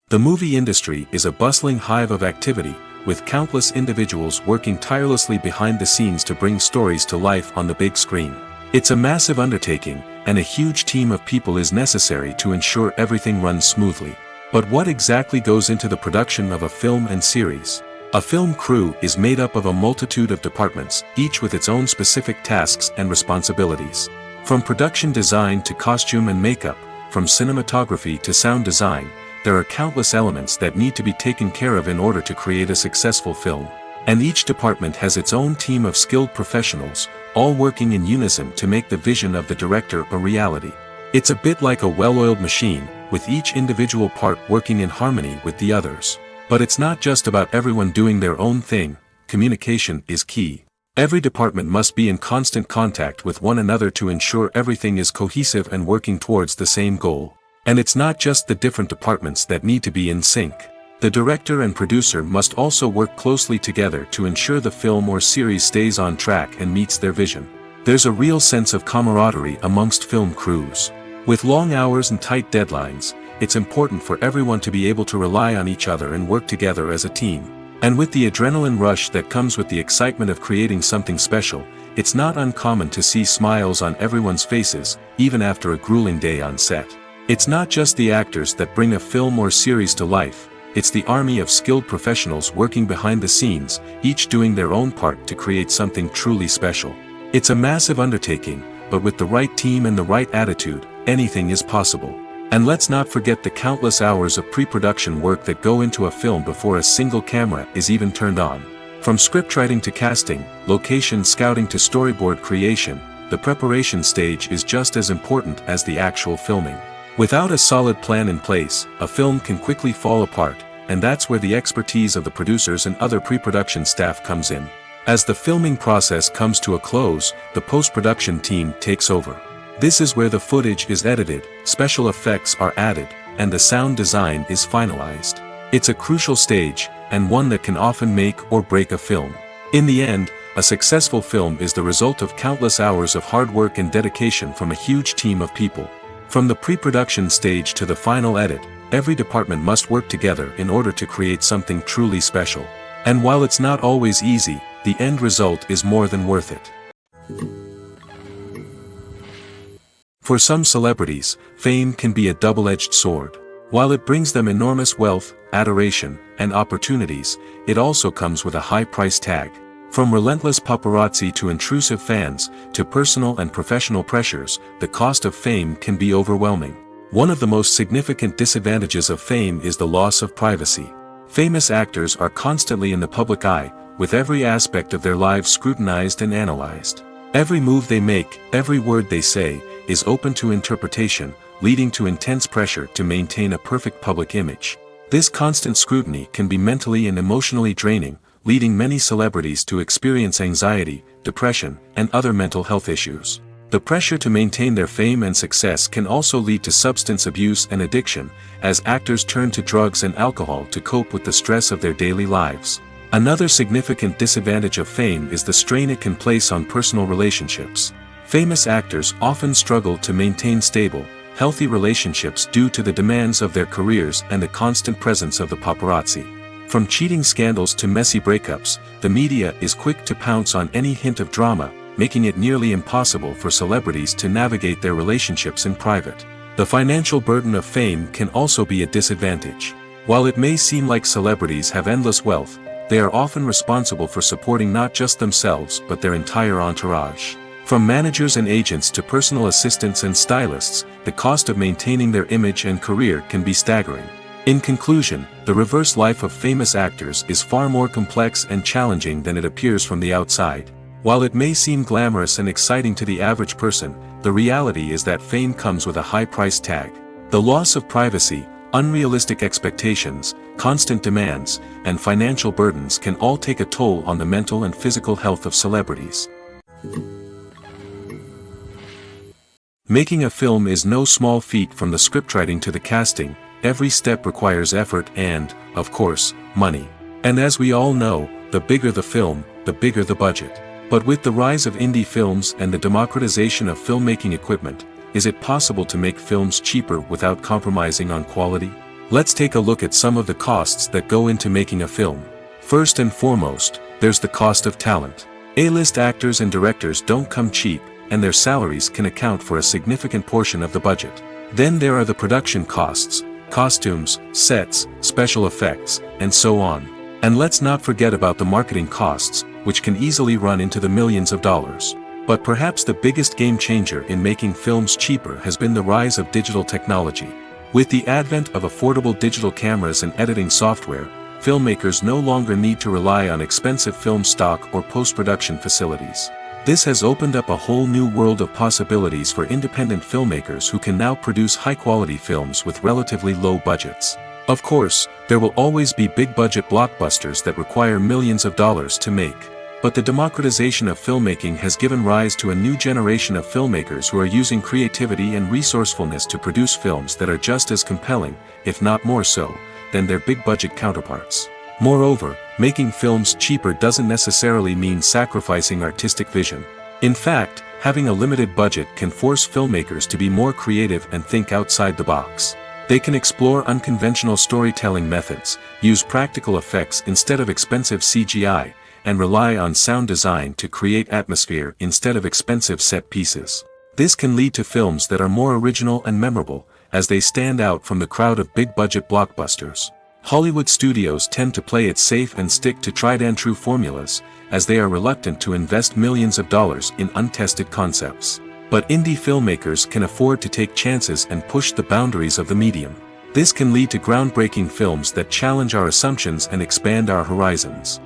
The movie industry is a bustling hive of activity, with countless individuals working tirelessly behind the scenes to bring stories to life on the big screen. It's a massive undertaking, and a huge team of people is necessary to ensure everything runs smoothly. But what exactly goes into the production of a film and series? A film crew is made up of a multitude of departments, each with its own specific tasks and responsibilities. From production design to costume and makeup, from cinematography to sound design, there are countless elements that need to be taken care of in order to create a successful film. And each department has its own team of skilled professionals, all working in unison to make the vision of the director a reality. It's a bit like a well-oiled machine, with each individual part working in harmony with the others. But it's not just about everyone doing their own thing. Communication is key. Every department must be in constant contact with one another to ensure everything is cohesive and working towards the same goal. And it's not just the different departments that need to be in sync. The director and producer must also work closely together to ensure the film or series stays on track and meets their vision. There's a real sense of camaraderie amongst film crews. With long hours and tight deadlines, it's important for everyone to be able to rely on each other and work together as a team. And with the adrenaline rush that comes with the excitement of creating something special, it's not uncommon to see smiles on everyone's faces, even after a grueling day on set. It's not just the actors that bring a film or series to life, it's the army of skilled professionals working behind the scenes, each doing their own part to create something truly special. It's a massive undertaking, but with the right team and the right attitude, anything is possible. And let's not forget the countless hours of pre-production work that go into a film before a single camera is even turned on. From scriptwriting to casting, location scouting to storyboard creation, the preparation stage is just as important as the actual filming. Without a solid plan in place, a film can quickly fall apart, and that's where the expertise of the producers and other pre-production staff comes in. As the filming process comes to a close, the post-production team takes over. This is where the footage is edited, special effects are added, and the sound design is finalized. It's a crucial stage, and one that can often make or break a film. In the end, a successful film is the result of countless hours of hard work and dedication from a huge team of people. From the pre-production stage to the final edit, every department must work together in order to create something truly special. And while it's not always easy, the end result is more than worth it. For some celebrities, fame can be a double-edged sword. While it brings them enormous wealth, adoration, and opportunities, it also comes with a high price tag. From relentless paparazzi to intrusive fans, to personal and professional pressures, the cost of fame can be overwhelming. One of the most significant disadvantages of fame is the loss of privacy. Famous actors are constantly in the public eye, with every aspect of their lives scrutinized and analyzed. Every move they make, every word they say, is open to interpretation, leading to intense pressure to maintain a perfect public image. This constant scrutiny can be mentally and emotionally draining, leading many celebrities to experience anxiety, depression, and other mental health issues. The pressure to maintain their fame and success can also lead to substance abuse and addiction, as actors turn to drugs and alcohol to cope with the stress of their daily lives. Another significant disadvantage of fame is the strain it can place on personal relationships. Famous actors often struggle to maintain stable, healthy relationships due to the demands of their careers and the constant presence of the paparazzi. From cheating scandals to messy breakups, the media is quick to pounce on any hint of drama, making it nearly impossible for celebrities to navigate their relationships in private. The financial burden of fame can also be a disadvantage. While it may seem like celebrities have endless wealth, they are often responsible for supporting not just themselves but their entire entourage. From managers and agents to personal assistants and stylists, the cost of maintaining their image and career can be staggering. In conclusion, the reverse life of famous actors is far more complex and challenging than it appears from the outside. While it may seem glamorous and exciting to the average person, the reality is that fame comes with a high price tag. The loss of privacy, unrealistic expectations, constant demands, and financial burdens can all take a toll on the mental and physical health of celebrities. Making a film is no small feat. From the scriptwriting to the casting, every step requires effort and, of course, money. And as we all know, the bigger the film, the bigger the budget. But with the rise of indie films and the democratization of filmmaking equipment, is it possible to make films cheaper without compromising on quality? Let's take a look at some of the costs that go into making a film. First and foremost, there's the cost of talent. A-list actors and directors don't come cheap, and their salaries can account for a significant portion of the budget. Then there are the production costs, costumes, sets, special effects, and so on. And let's not forget about the marketing costs, which can easily run into the millions of dollars. But perhaps the biggest game changer in making films cheaper has been the rise of digital technology. With the advent of affordable digital cameras and editing software, filmmakers no longer need to rely on expensive film stock or post-production facilities. This has opened up a whole new world of possibilities for independent filmmakers who can now produce high-quality films with relatively low budgets. Of course, there will always be big-budget blockbusters that require millions of dollars to make. But the democratization of filmmaking has given rise to a new generation of filmmakers who are using creativity and resourcefulness to produce films that are just as compelling, if not more so, than their big-budget counterparts. Moreover, making films cheaper doesn't necessarily mean sacrificing artistic vision. In fact, having a limited budget can force filmmakers to be more creative and think outside the box. They can explore unconventional storytelling methods, use practical effects instead of expensive CGI, and rely on sound design to create atmosphere instead of expensive set pieces. This can lead to films that are more original and memorable, as they stand out from the crowd of big-budget blockbusters. Hollywood studios tend to play it safe and stick to tried-and-true formulas, as they are reluctant to invest millions of dollars in untested concepts. But indie filmmakers can afford to take chances and push the boundaries of the medium. This can lead to groundbreaking films that challenge our assumptions and expand our horizons.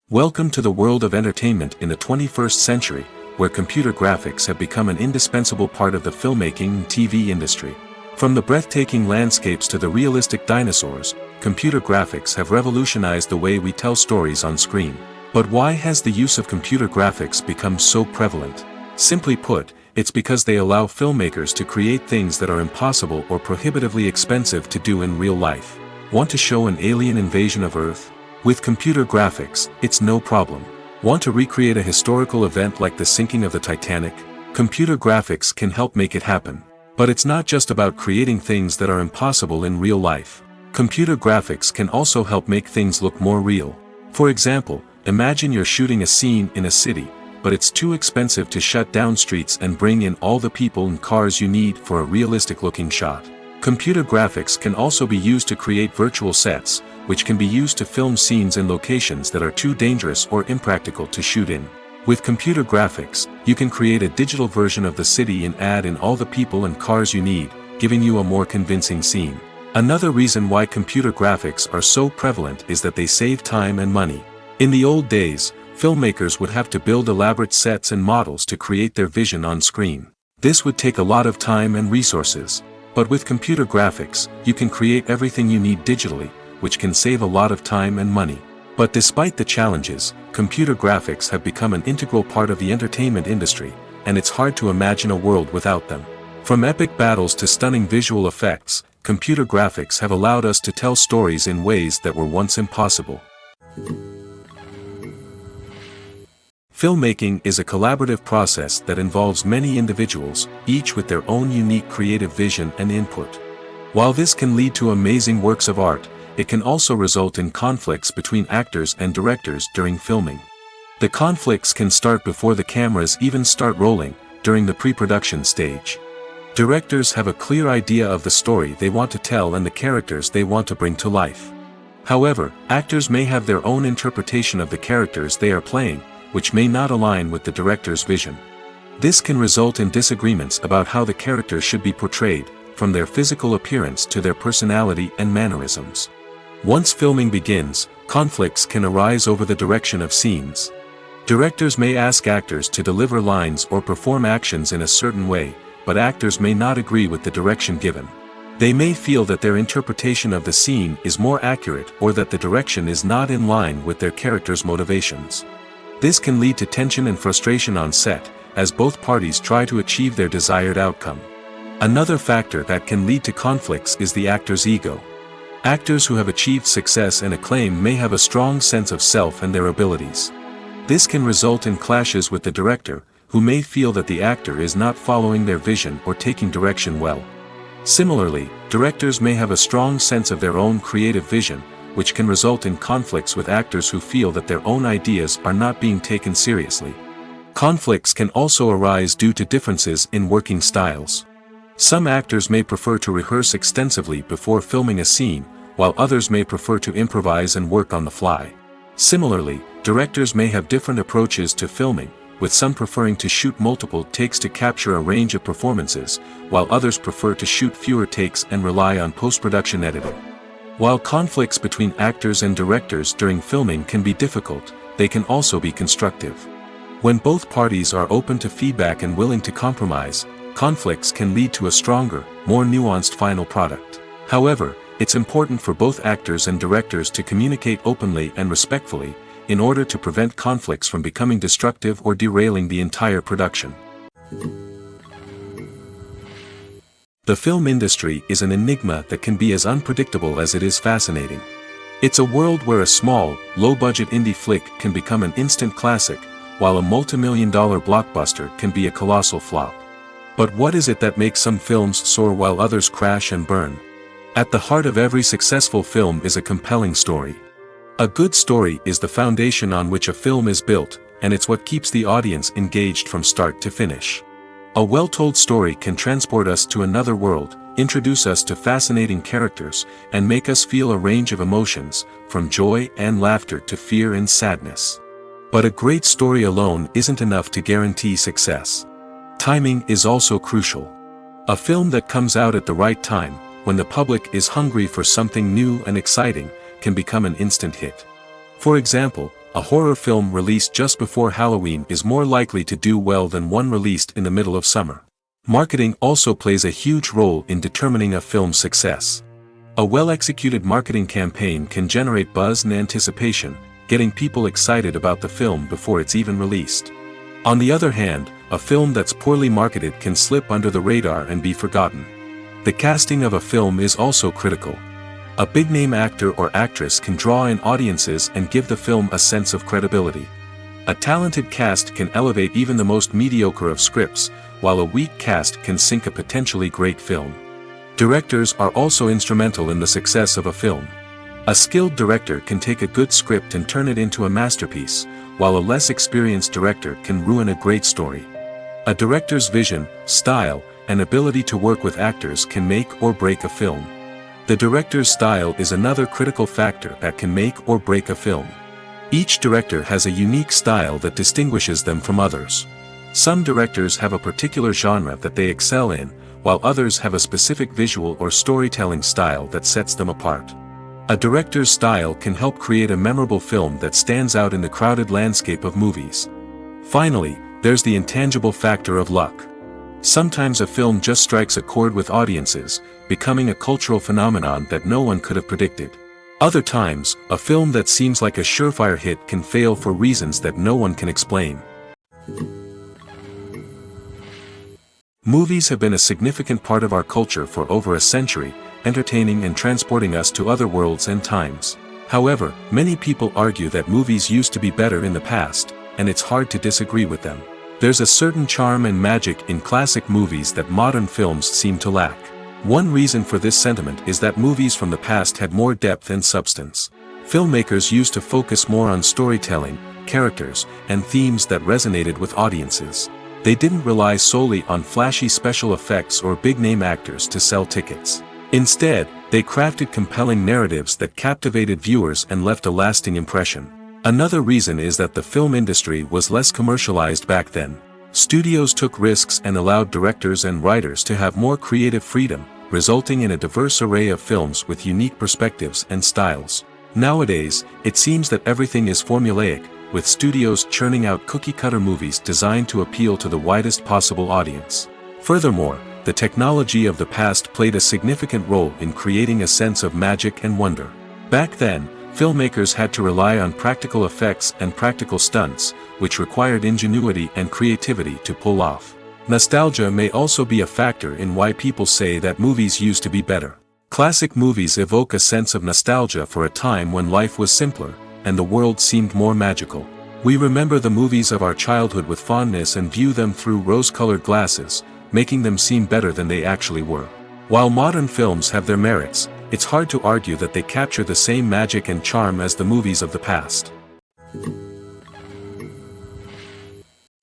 Welcome to the world of entertainment in the 21st century, where computer graphics have become an indispensable part of the filmmaking and TV industry. From the breathtaking landscapes to the realistic dinosaurs, computer graphics have revolutionized the way we tell stories on screen. But why has the use of computer graphics become so prevalent? Simply put, it's because they allow filmmakers to create things that are impossible or prohibitively expensive to do in real life. Want to show an alien invasion of Earth? With computer graphics, it's no problem. Want to recreate a historical event like the sinking of the Titanic? Computer graphics can help make it happen. But it's not just about creating things that are impossible in real life. Computer graphics can also help make things look more real. For example, imagine you're shooting a scene in a city, but it's too expensive to shut down streets and bring in all the people and cars you need for a realistic-looking shot. Computer graphics can also be used to create virtual sets, which can be used to film scenes in locations that are too dangerous or impractical to shoot in. With computer graphics, you can create a digital version of the city and add in all the people and cars you need, giving you a more convincing scene. Another reason why computer graphics are so prevalent is that they save time and money. In the old days, filmmakers would have to build elaborate sets and models to create their vision on screen. This would take a lot of time and resources. But with computer graphics, you can create everything you need digitally, which can save a lot of time and money. But despite the challenges, computer graphics have become an integral part of the entertainment industry, and it's hard to imagine a world without them. From epic battles to stunning visual effects, computer graphics have allowed us to tell stories in ways that were once impossible. Filmmaking is a collaborative process that involves many individuals, each with their own unique creative vision and input. While this can lead to amazing works of art, it can also result in conflicts between actors and directors during filming. The conflicts can start before the cameras even start rolling, during the pre-production stage. Directors have a clear idea of the story they want to tell and the characters they want to bring to life. However, actors may have their own interpretation of the characters they are playing, which may not align with the director's vision. This can result in disagreements about how the characters should be portrayed, from their physical appearance to their personality and mannerisms. Once filming begins, conflicts can arise over the direction of scenes. Directors may ask actors to deliver lines or perform actions in a certain way, but actors may not agree with the direction given. They may feel that their interpretation of the scene is more accurate or that the direction is not in line with their character's motivations. This can lead to tension and frustration on set, as both parties try to achieve their desired outcome. Another factor that can lead to conflicts is the actor's ego. Actors who have achieved success and acclaim may have a strong sense of self and their abilities. This can result in clashes with the director, who may feel that the actor is not following their vision or taking direction well. Similarly, directors may have a strong sense of their own creative vision, which can result in conflicts with actors who feel that their own ideas are not being taken seriously. Conflicts can also arise due to differences in working styles. Some actors may prefer to rehearse extensively before filming a scene, while others may prefer to improvise and work on the fly. Similarly, directors may have different approaches to filming, with some preferring to shoot multiple takes to capture a range of performances, while others prefer to shoot fewer takes and rely on post-production editing. While conflicts between actors and directors during filming can be difficult, they can also be constructive. When both parties are open to feedback and willing to compromise, conflicts can lead to a stronger, more nuanced final product. However, it's important for both actors and directors to communicate openly and respectfully, in order to prevent conflicts from becoming destructive or derailing the entire production. The film industry is an enigma that can be as unpredictable as it is fascinating. It's a world where a small, low-budget indie flick can become an instant classic, while a multi-million-dollar blockbuster can be a colossal flop. But what is it that makes some films soar while others crash and burn? At the heart of every successful film is a compelling story. A good story is the foundation on which a film is built, and it's what keeps the audience engaged from start to finish. A well-told story can transport us to another world, introduce us to fascinating characters, and make us feel a range of emotions, from joy and laughter to fear and sadness. But a great story alone isn't enough to guarantee success. Timing is also crucial. A film that comes out at the right time, when the public is hungry for something new and exciting, can become an instant hit. For example, a horror film released just before Halloween is more likely to do well than one released in the middle of summer. Marketing also plays a huge role in determining a film's success. A well-executed marketing campaign can generate buzz and anticipation, getting people excited about the film before it's even released. On the other hand, a film that's poorly marketed can slip under the radar and be forgotten. The casting of a film is also critical. A big-name actor or actress can draw in audiences and give the film a sense of credibility. A talented cast can elevate even the most mediocre of scripts, while a weak cast can sink a potentially great film. Directors are also instrumental in the success of a film. A skilled director can take a good script and turn it into a masterpiece, while a less experienced director can ruin a great story. A director's vision, style, and ability to work with actors can make or break a film. The director's style is another critical factor that can make or break a film. Each director has a unique style that distinguishes them from others. Some directors have a particular genre that they excel in, while others have a specific visual or storytelling style that sets them apart. A director's style can help create a memorable film that stands out in the crowded landscape of movies. Finally, there's the intangible factor of luck. Sometimes a film just strikes a chord with audiences, becoming a cultural phenomenon that no one could have predicted. Other times, a film that seems like a surefire hit can fail for reasons that no one can explain. Movies have been a significant part of our culture for over a century, entertaining and transporting us to other worlds and times. However, many people argue that movies used to be better in the past, and it's hard to disagree with them. There's a certain charm and magic in classic movies that modern films seem to lack. One reason for this sentiment is that movies from the past had more depth and substance. Filmmakers used to focus more on storytelling, characters, and themes that resonated with audiences. They didn't rely solely on flashy special effects or big-name actors to sell tickets. Instead, they crafted compelling narratives that captivated viewers and left a lasting impression. Another reason is that the film industry was less commercialized back then. Studios took risks and allowed directors and writers to have more creative freedom, resulting in a diverse array of films with unique perspectives and styles. Nowadays, it seems that everything is formulaic, with studios churning out cookie-cutter movies designed to appeal to the widest possible audience. Furthermore, the technology of the past played a significant role in creating a sense of magic and wonder. Back then, filmmakers had to rely on practical effects and practical stunts, which required ingenuity and creativity to pull off. Nostalgia may also be a factor in why people say that movies used to be better. Classic movies evoke a sense of nostalgia for a time when life was simpler, and the world seemed more magical. We remember the movies of our childhood with fondness and view them through rose-colored glasses, making them seem better than they actually were. While modern films have their merits, it's hard to argue that they capture the same magic and charm as the movies of the past.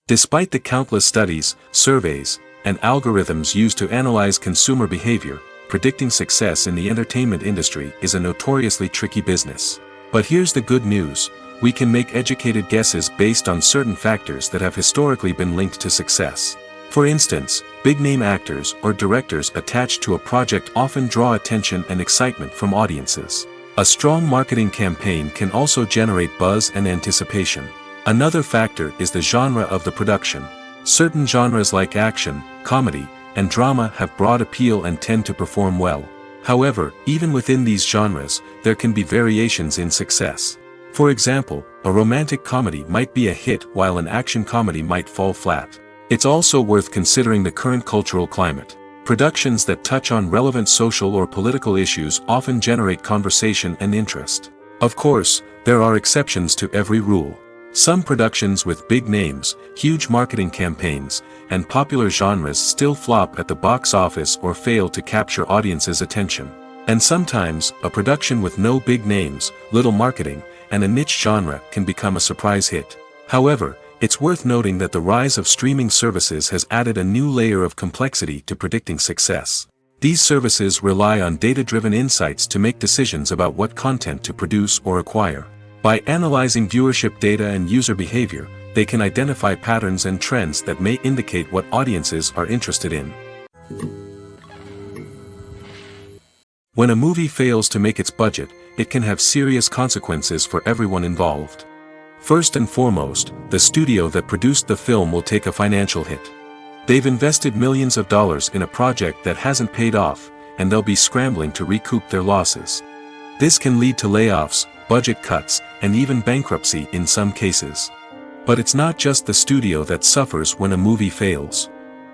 Despite the countless studies, surveys, and algorithms used to analyze consumer behavior, predicting success in the entertainment industry is a notoriously tricky business. But here's the good news: we can make educated guesses based on certain factors that have historically been linked to success. For instance, big-name actors or directors attached to a project often draw attention and excitement from audiences. A strong marketing campaign can also generate buzz and anticipation. Another factor is the genre of the production. Certain genres like action, comedy, and drama have broad appeal and tend to perform well. However, even within these genres, there can be variations in success. For example, a romantic comedy might be a hit while an action comedy might fall flat. It's also worth considering the current cultural climate. Productions that touch on relevant social or political issues often generate conversation and interest. Of course, there are exceptions to every rule. Some productions with big names, huge marketing campaigns, and popular genres still flop at the box office or fail to capture audiences' attention. And sometimes, a production with no big names, little marketing, and a niche genre can become a surprise hit. However, it's worth noting that the rise of streaming services has added a new layer of complexity to predicting success. These services rely on data-driven insights to make decisions about what content to produce or acquire. By analyzing viewership data and user behavior, they can identify patterns and trends that may indicate what audiences are interested in. When a movie fails to make its budget, it can have serious consequences for everyone involved. First and foremost, the studio that produced the film will take a financial hit. They've invested millions of dollars in a project that hasn't paid off, and they'll be scrambling to recoup their losses. This can lead to layoffs, budget cuts, and even bankruptcy in some cases. But it's not just the studio that suffers when a movie fails.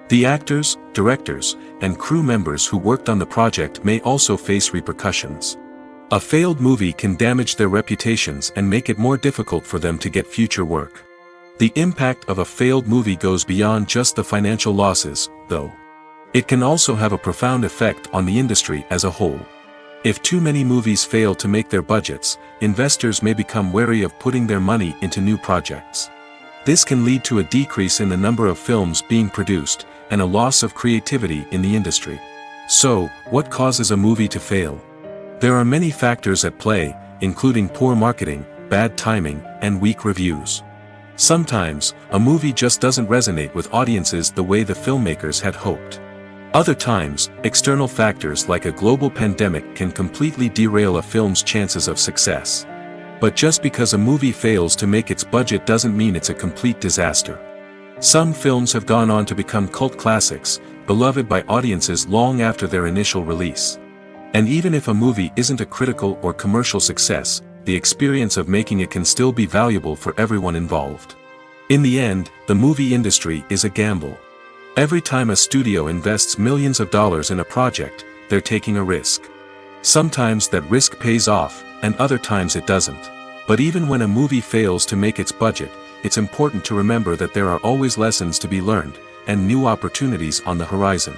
The actors, directors, and crew members who worked on the project may also face repercussions. A failed movie can damage their reputations and make it more difficult for them to get future work. The impact of a failed movie goes beyond just the financial losses, though. It can also have a profound effect on the industry as a whole. If too many movies fail to make their budgets, investors may become wary of putting their money into new projects. This can lead to a decrease in the number of films being produced, and a loss of creativity in the industry. So, what causes a movie to fail? There are many factors at play, including poor marketing, bad timing, and weak reviews. Sometimes, a movie just doesn't resonate with audiences the way the filmmakers had hoped. Other times, external factors like a global pandemic can completely derail a film's chances of success. But just because a movie fails to make its budget doesn't mean it's a complete disaster. Some films have gone on to become cult classics, beloved by audiences long after their initial release. And even if a movie isn't a critical or commercial success, the experience of making it can still be valuable for everyone involved. In the end, the movie industry is a gamble. Every time a studio invests millions of dollars in a project, they're taking a risk. Sometimes that risk pays off, and other times it doesn't. But even when a movie fails to make its budget, it's important to remember that there are always lessons to be learned, and new opportunities on the horizon.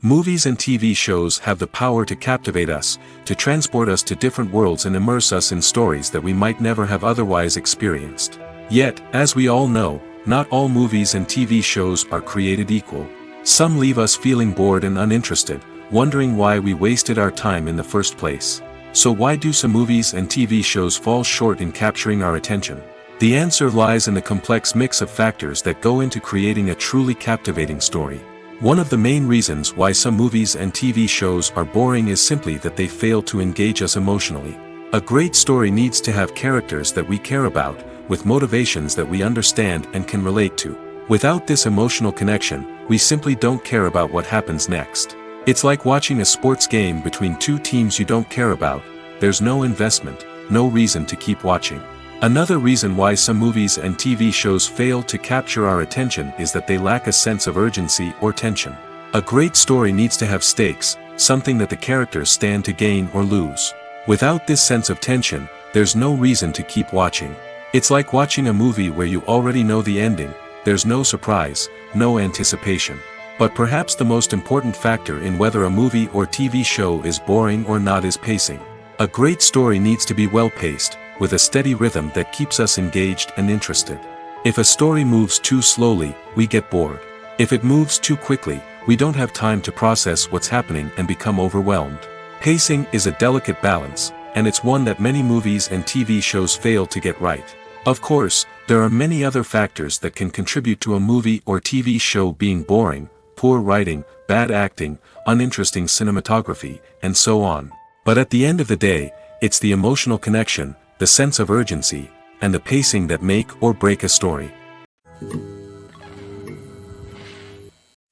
Movies and TV shows have the power to captivate us, to transport us to different worlds and immerse us in stories that we might never have otherwise experienced. Yet, as we all know, not all movies and TV shows are created equal. Some leave us feeling bored and uninterested, wondering why we wasted our time in the first place. So why do some movies and TV shows fall short in capturing our attention? The answer lies in the complex mix of factors that go into creating a truly captivating story. One of the main reasons why some movies and TV shows are boring is simply that they fail to engage us emotionally. A great story needs to have characters that we care about, with motivations that we understand and can relate to. Without this emotional connection, we simply don't care about what happens next. It's like watching a sports game between two teams you don't care about. There's no investment, no reason to keep watching. Another reason why some movies and TV shows fail to capture our attention is that they lack a sense of urgency or tension. A great story needs to have stakes, something that the characters stand to gain or lose. Without this sense of tension, there's no reason to keep watching. It's like watching a movie where you already know the ending. There's no surprise, no anticipation. But perhaps the most important factor in whether a movie or TV show is boring or not is pacing. A great story needs to be well-paced, with a steady rhythm that keeps us engaged and interested. If a story moves too slowly, we get bored. If it moves too quickly, we don't have time to process what's happening and become overwhelmed. Pacing is a delicate balance, and it's one that many movies and TV shows fail to get right. Of course, there are many other factors that can contribute to a movie or TV show being boring: poor writing, bad acting, uninteresting cinematography, and so on. But at the end of the day, it's the emotional connection, the sense of urgency, and the pacing that make or break a story.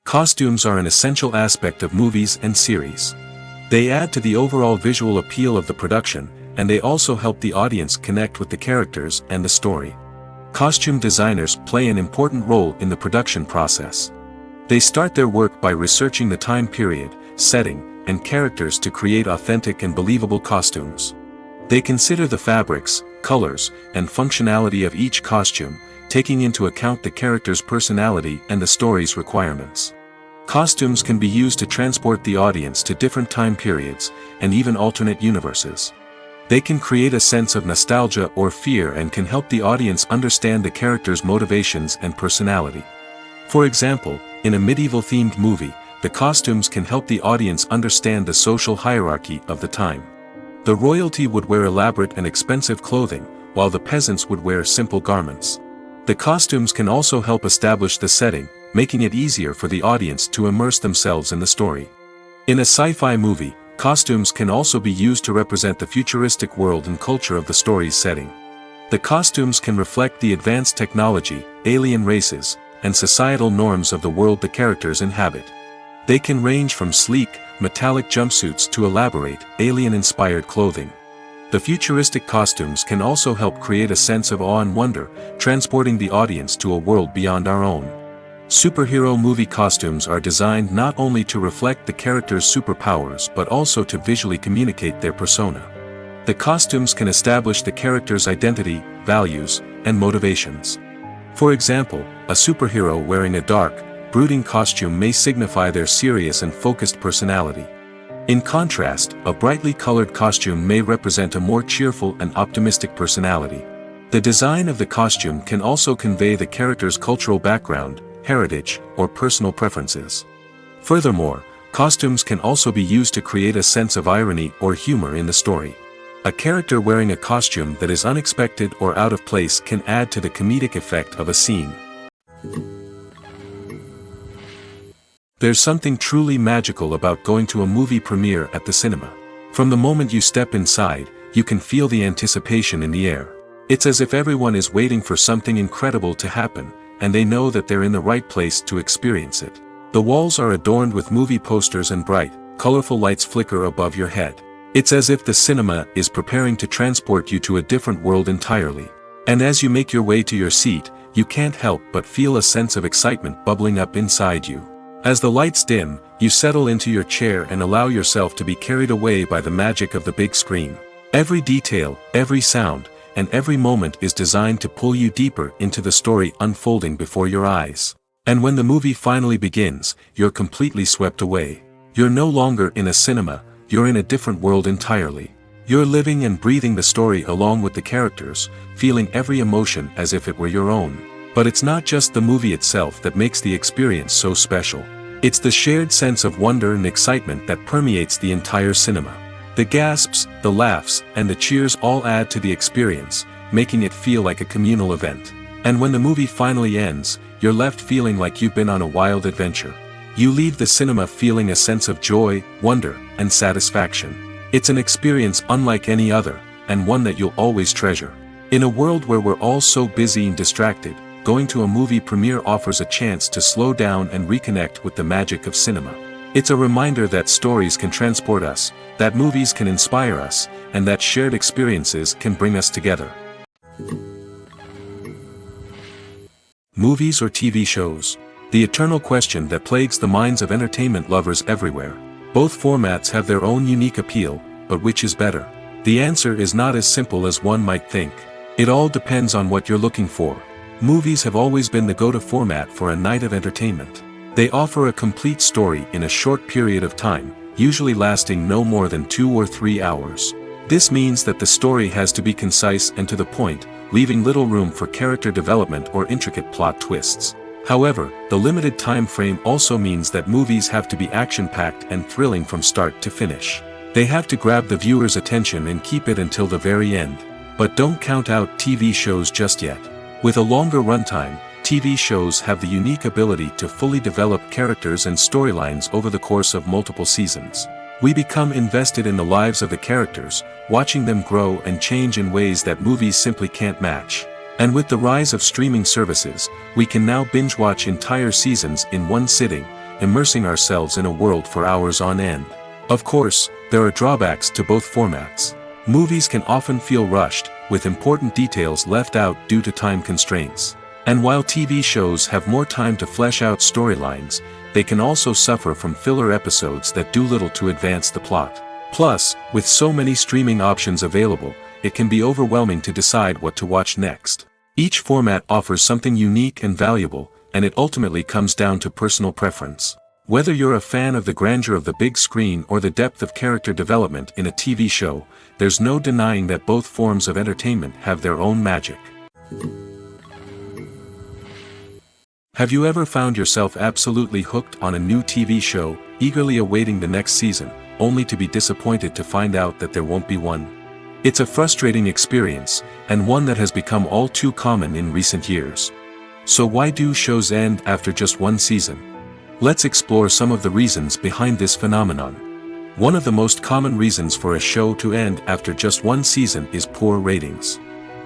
Costumes are an essential aspect of movies and series. They add to the overall visual appeal of the production, and they also help the audience connect with the characters and the story. Costume designers play an important role in the production process. They start their work by researching the time period, setting, and characters to create authentic and believable costumes. They consider the fabrics, colors, and functionality of each costume, taking into account the character's personality and the story's requirements. Costumes can be used to transport the audience to different time periods, and even alternate universes. They can create a sense of nostalgia or fear and can help the audience understand the character's motivations and personality. For example, in a medieval-themed movie, the costumes can help the audience understand the social hierarchy of the time. The royalty would wear elaborate and expensive clothing, while the peasants would wear simple garments. The costumes can also help establish the setting, making it easier for the audience to immerse themselves in the story. In a sci-fi movie, costumes can also be used to represent the futuristic world and culture of the story's setting. The costumes can reflect the advanced technology, alien races, and societal norms of the world the characters inhabit. They can range from sleek, metallic jumpsuits to elaborate, alien-inspired clothing. The futuristic costumes can also help create a sense of awe and wonder, transporting the audience to a world beyond our own. Superhero movie costumes are designed not only to reflect the character's superpowers but also to visually communicate their persona. The costumes can establish the character's identity, values, and motivations. For example, a superhero wearing a dark, brooding costume may signify their serious and focused personality. In contrast, a brightly colored costume may represent a more cheerful and optimistic personality. The design of the costume can also convey the character's cultural background, heritage, or personal preferences. Furthermore, costumes can also be used to create a sense of irony or humor in the story. A character wearing a costume that is unexpected or out of place can add to the comedic effect of a scene. There's something truly magical about going to a movie premiere at the cinema. From the moment you step inside, you can feel the anticipation in the air. It's as if everyone is waiting for something incredible to happen, and they know that they're in the right place to experience it. The walls are adorned with movie posters and bright, colorful lights flicker above your head. It's as if the cinema is preparing to transport you to a different world entirely. And as you make your way to your seat, you can't help but feel a sense of excitement bubbling up inside you. As the lights dim, you settle into your chair and allow yourself to be carried away by the magic of the big screen. Every detail, every sound, and every moment is designed to pull you deeper into the story unfolding before your eyes. And when the movie finally begins, you're completely swept away. You're no longer in a cinema, you're in a different world entirely. You're living and breathing the story along with the characters, feeling every emotion as if it were your own. But it's not just the movie itself that makes the experience so special. It's the shared sense of wonder and excitement that permeates the entire cinema. The gasps, the laughs, and the cheers all add to the experience, making it feel like a communal event. And when the movie finally ends, you're left feeling like you've been on a wild adventure. You leave the cinema feeling a sense of joy, wonder, and satisfaction. It's an experience unlike any other, and one that you'll always treasure. In a world where we're all so busy and distracted, going to a movie premiere offers a chance to slow down and reconnect with the magic of cinema. It's a reminder that stories can transport us, that movies can inspire us, and that shared experiences can bring us together. Movies or TV shows? The eternal question that plagues the minds of entertainment lovers everywhere. Both formats have their own unique appeal, but which is better? The answer is not as simple as one might think. It all depends on what you're looking for. Movies have always been the go-to format for a night of entertainment. They offer a complete story in a short period of time, usually lasting no more than 2 or 3 hours. This means that the story has to be concise and to the point, leaving little room for character development or intricate plot twists. However, the limited time frame also means that movies have to be action-packed and thrilling from start to finish. They have to grab the viewer's attention and keep it until the very end. But don't count out TV shows just yet. With a longer runtime, TV shows have the unique ability to fully develop characters and storylines over the course of multiple seasons. We become invested in the lives of the characters, watching them grow and change in ways that movies simply can't match. And with the rise of streaming services, we can now binge-watch entire seasons in one sitting, immersing ourselves in a world for hours on end. Of course, there are drawbacks to both formats. Movies can often feel rushed, with important details left out due to time constraints. And while TV shows have more time to flesh out storylines, they can also suffer from filler episodes that do little to advance the plot. Plus, with so many streaming options available, it can be overwhelming to decide what to watch next. Each format offers something unique and valuable, and it ultimately comes down to personal preference. Whether you're a fan of the grandeur of the big screen or the depth of character development in a TV show, there's no denying that both forms of entertainment have their own magic. Have you ever found yourself absolutely hooked on a new TV show, eagerly awaiting the next season, only to be disappointed to find out that there won't be one? It's a frustrating experience, and one that has become all too common in recent years. So why do shows end after just one season? Let's explore some of the reasons behind this phenomenon. One of the most common reasons for a show to end after just one season is poor ratings.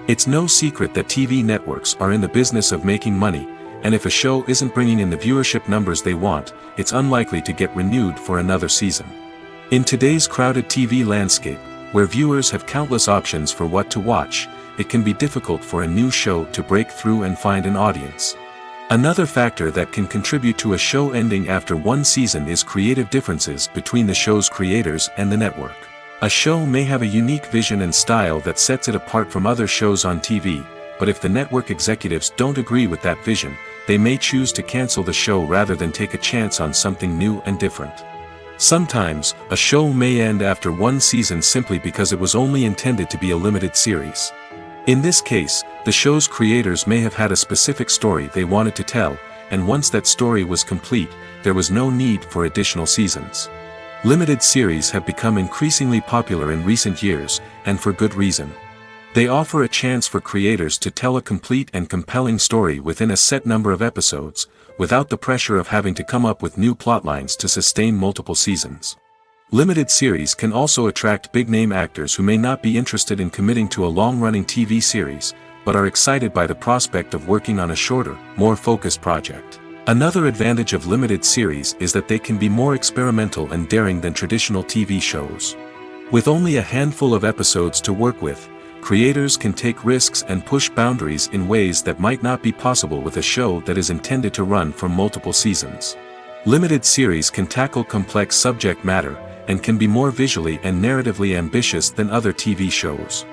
It's no secret that TV networks are in the business of making money, and if a show isn't bringing in the viewership numbers they want, it's unlikely to get renewed for another season. In today's crowded TV landscape, where viewers have countless options for what to watch, it can be difficult for a new show to break through and find an audience. Another factor that can contribute to a show ending after one season is creative differences between the show's creators and the network. A show may have a unique vision and style that sets it apart from other shows on TV, but if the network executives don't agree with that vision, they may choose to cancel the show rather than take a chance on something new and different. Sometimes, a show may end after one season simply because it was only intended to be a limited series. In this case, the show's creators may have had a specific story they wanted to tell, and once that story was complete, there was no need for additional seasons. Limited series have become increasingly popular in recent years, and for good reason. They offer a chance for creators to tell a complete and compelling story within a set number of episodes, without the pressure of having to come up with new plotlines to sustain multiple seasons. Limited series can also attract big-name actors who may not be interested in committing to a long-running TV series, but are excited by the prospect of working on a shorter, more focused project. Another advantage of limited series is that they can be more experimental and daring than traditional TV shows. With only a handful of episodes to work with, creators can take risks and push boundaries in ways that might not be possible with a show that is intended to run for multiple seasons. Limited series can tackle complex subject matter, and can be more visually and narratively ambitious than other TV shows.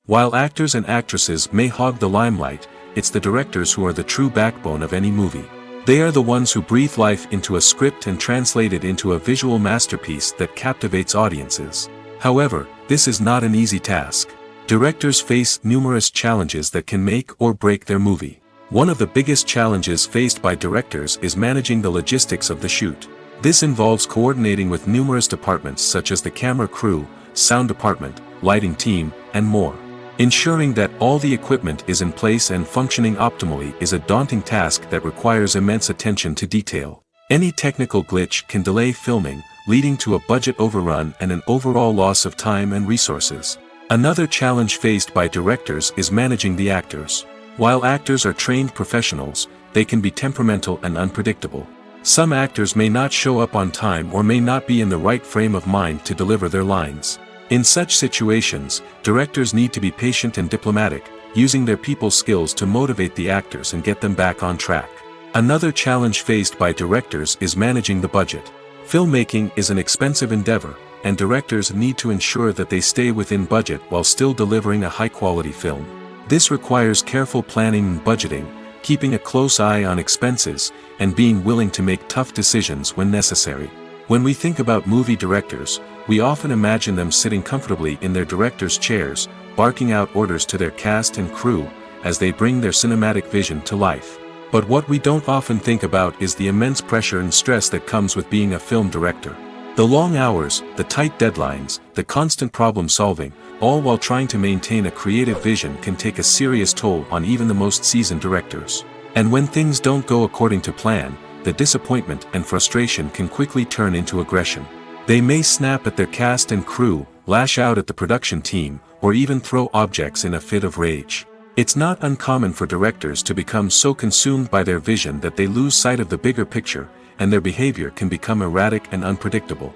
While actors and actresses may hog the limelight, it's the directors who are the true backbone of any movie. They are the ones who breathe life into a script and translate it into a visual masterpiece that captivates audiences. However, this is not an easy task. Directors face numerous challenges that can make or break their movie. One of the biggest challenges faced by directors is managing the logistics of the shoot. This involves coordinating with numerous departments such as the camera crew, sound department, lighting team, and more. Ensuring that all the equipment is in place and functioning optimally is a daunting task that requires immense attention to detail. Any technical glitch can delay filming, leading to a budget overrun and an overall loss of time and resources. Another challenge faced by directors is managing the actors. While actors are trained professionals, they can be temperamental and unpredictable. Some actors may not show up on time or may not be in the right frame of mind to deliver their lines. In such situations, directors need to be patient and diplomatic, using their people skills to motivate the actors and get them back on track. Another challenge faced by directors is managing the budget. Filmmaking is an expensive endeavor, and directors need to ensure that they stay within budget while still delivering a high-quality film. This requires careful planning and budgeting, keeping a close eye on expenses, and being willing to make tough decisions when necessary. When we think about movie directors, we often imagine them sitting comfortably in their director's chairs, barking out orders to their cast and crew, as they bring their cinematic vision to life. But what we don't often think about is the immense pressure and stress that comes with being a film director. The long hours, the tight deadlines, the constant problem solving, all while trying to maintain a creative vision can take a serious toll on even the most seasoned directors. And when things don't go according to plan, the disappointment and frustration can quickly turn into aggression. They may snap at their cast and crew, lash out at the production team, or even throw objects in a fit of rage. It's not uncommon for directors to become so consumed by their vision that they lose sight of the bigger picture, and their behavior can become erratic and unpredictable.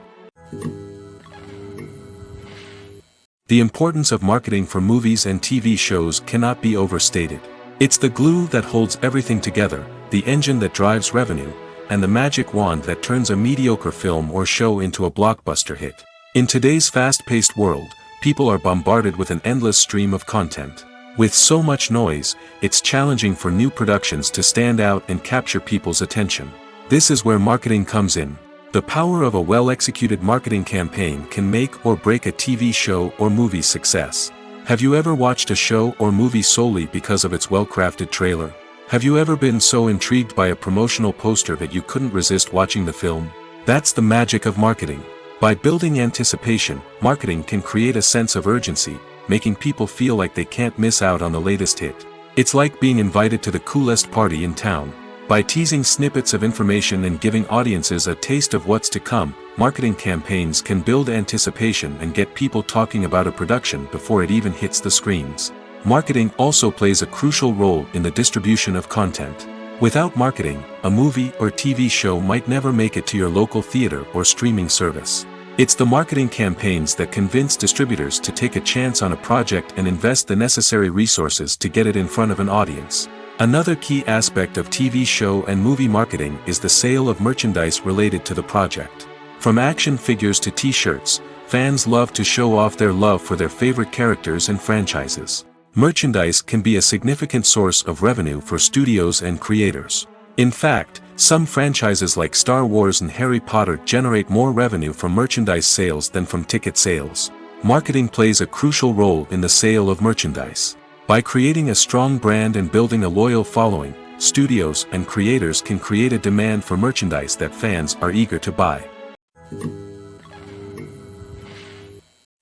The importance of marketing for movies and TV shows cannot be overstated. It's the glue that holds everything together, the engine that drives revenue, and the magic wand that turns a mediocre film or show into a blockbuster hit. In today's fast-paced world, people are bombarded with an endless stream of content. With so much noise, it's challenging for new productions to stand out and capture people's attention. This is where marketing comes in. The power of a well-executed marketing campaign can make or break a TV show or movie's success. Have you ever watched a show or movie solely because of its well-crafted trailer? Have you ever been so intrigued by a promotional poster that you couldn't resist watching the film? That's the magic of marketing. By building anticipation, marketing can create a sense of urgency, making people feel like they can't miss out on the latest hit. It's like being invited to the coolest party in town. By teasing snippets of information and giving audiences a taste of what's to come, marketing campaigns can build anticipation and get people talking about a production before it even hits the screens. Marketing also plays a crucial role in the distribution of content. Without marketing, a movie or TV show might never make it to your local theater or streaming service. It's the marketing campaigns that convince distributors to take a chance on a project and invest the necessary resources to get it in front of an audience. Another key aspect of TV show and movie marketing is the sale of merchandise related to the project. From action figures to t-shirts, fans love to show off their love for their favorite characters and franchises. Merchandise can be a significant source of revenue for studios and creators. In fact, some franchises like Star Wars and Harry Potter generate more revenue from merchandise sales than from ticket sales. Marketing plays a crucial role in the sale of merchandise. By creating a strong brand and building a loyal following, studios and creators can create a demand for merchandise that fans are eager to buy.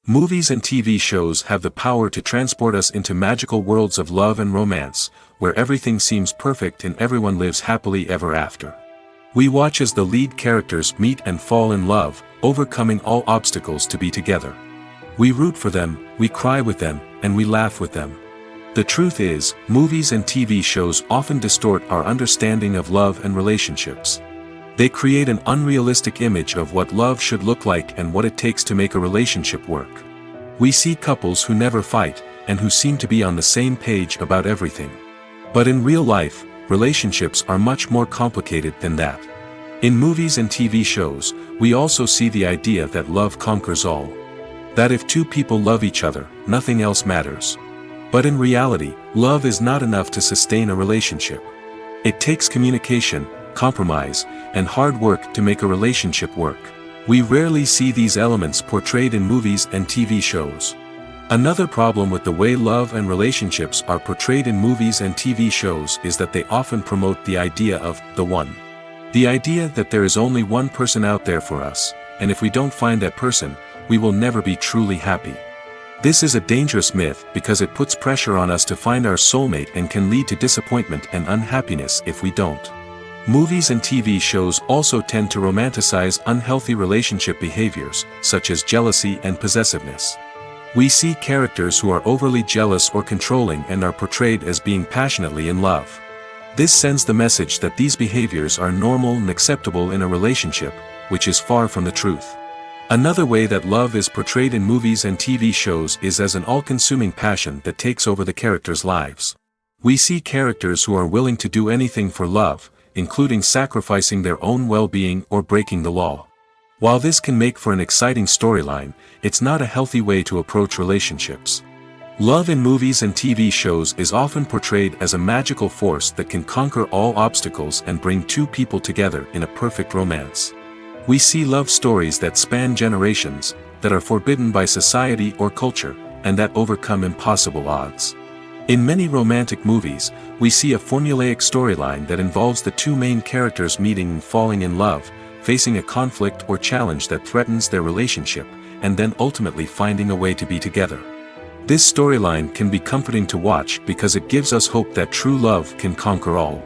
Movies and TV shows have the power to transport us into magical worlds of love and romance, where everything seems perfect and everyone lives happily ever after. We watch as the lead characters meet and fall in love, overcoming all obstacles to be together. We root for them, we cry with them, and we laugh with them. The truth is, movies and TV shows often distort our understanding of love and relationships. They create an unrealistic image of what love should look like and what it takes to make a relationship work. We see couples who never fight, and who seem to be on the same page about everything. But in real life, relationships are much more complicated than that. In movies and TV shows, we also see the idea that love conquers all. That if two people love each other, nothing else matters. But in reality, love is not enough to sustain a relationship. It takes communication, compromise, and hard work to make a relationship work. We rarely see these elements portrayed in movies and TV shows. Another problem with the way love and relationships are portrayed in movies and TV shows is that they often promote the idea of the one. The idea that there is only one person out there for us, and if we don't find that person, we will never be truly happy. This is a dangerous myth because it puts pressure on us to find our soulmate and can lead to disappointment and unhappiness if we don't. Movies and TV shows also tend to romanticize unhealthy relationship behaviors, such as jealousy and possessiveness. We see characters who are overly jealous or controlling and are portrayed as being passionately in love. This sends the message that these behaviors are normal and acceptable in a relationship, which is far from the truth. Another way that love is portrayed in movies and TV shows is as an all-consuming passion that takes over the characters' lives. We see characters who are willing to do anything for love, including sacrificing their own well-being or breaking the law. While this can make for an exciting storyline, it's not a healthy way to approach relationships. Love in movies and TV shows is often portrayed as a magical force that can conquer all obstacles and bring two people together in a perfect romance. We see love stories that span generations, that are forbidden by society or culture, and that overcome impossible odds. In many romantic movies, we see a formulaic storyline that involves the two main characters meeting and falling in love, facing a conflict or challenge that threatens their relationship, and then ultimately finding a way to be together. This storyline can be comforting to watch because it gives us hope that true love can conquer all.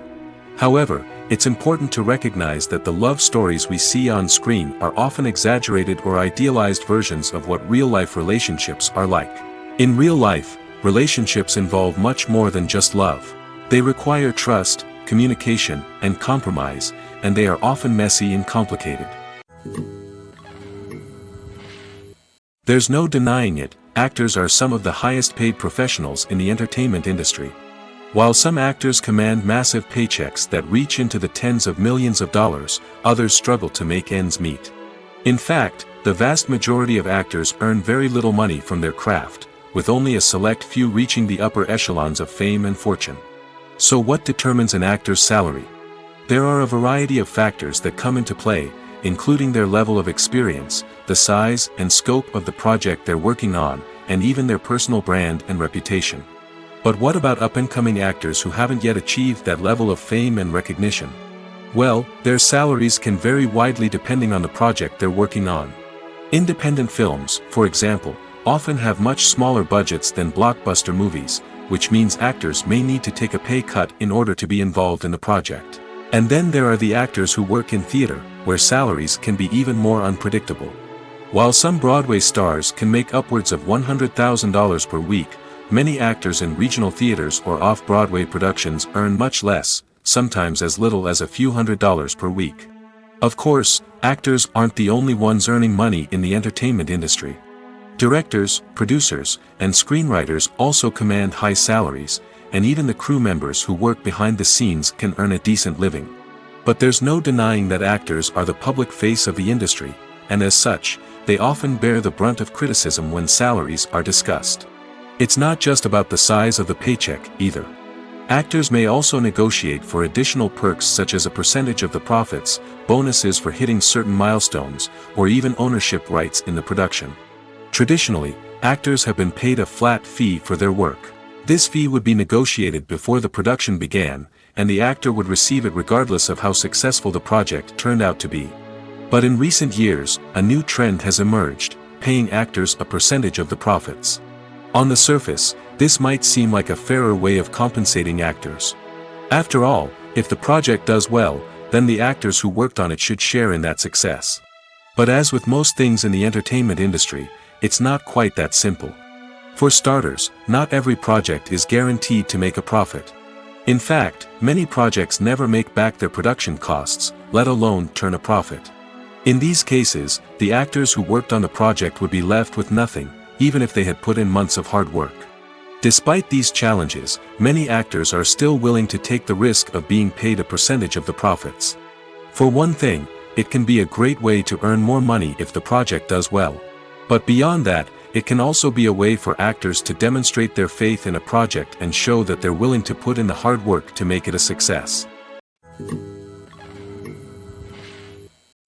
However, it's important to recognize that the love stories we see on screen are often exaggerated or idealized versions of what real-life relationships are like. In real life, relationships involve much more than just love. They require trust, communication, and compromise, and they are often messy and complicated. There's no denying it, actors are some of the highest-paid professionals in the entertainment industry. While some actors command massive paychecks that reach into the tens of millions of dollars, others struggle to make ends meet. In fact, the vast majority of actors earn very little money from their craft, with only a select few reaching the upper echelons of fame and fortune. So what determines an actor's salary? There are a variety of factors that come into play, including their level of experience, the size and scope of the project they're working on, and even their personal brand and reputation. But what about up-and-coming actors who haven't yet achieved that level of fame and recognition? Well, their salaries can vary widely depending on the project they're working on. Independent films, for example, often have much smaller budgets than blockbuster movies, which means actors may need to take a pay cut in order to be involved in the project. And then there are the actors who work in theater, where salaries can be even more unpredictable. While some Broadway stars can make upwards of $100,000 per week, many actors in regional theaters or off-Broadway productions earn much less, sometimes as little as a few $100s per week. Of course, actors aren't the only ones earning money in the entertainment industry. Directors, producers, and screenwriters also command high salaries, and even the crew members who work behind the scenes can earn a decent living. But there's no denying that actors are the public face of the industry, and as such, they often bear the brunt of criticism when salaries are discussed. It's not just about the size of the paycheck, either. Actors may also negotiate for additional perks such as a percentage of the profits, bonuses for hitting certain milestones, or even ownership rights in the production. Traditionally, actors have been paid a flat fee for their work. This fee would be negotiated before the production began, and the actor would receive it regardless of how successful the project turned out to be. But in recent years, a new trend has emerged, paying actors a percentage of the profits. On the surface, this might seem like a fairer way of compensating actors. After all, if the project does well, then the actors who worked on it should share in that success. But as with most things in the entertainment industry, it's not quite that simple. For starters, not every project is guaranteed to make a profit. In fact, many projects never make back their production costs, let alone turn a profit. In these cases, the actors who worked on the project would be left with nothing, even if they had put in months of hard work. Despite these challenges, many actors are still willing to take the risk of being paid a percentage of the profits. For one thing, it can be a great way to earn more money if the project does well. But beyond that, it can also be a way for actors to demonstrate their faith in a project and show that they're willing to put in the hard work to make it a success.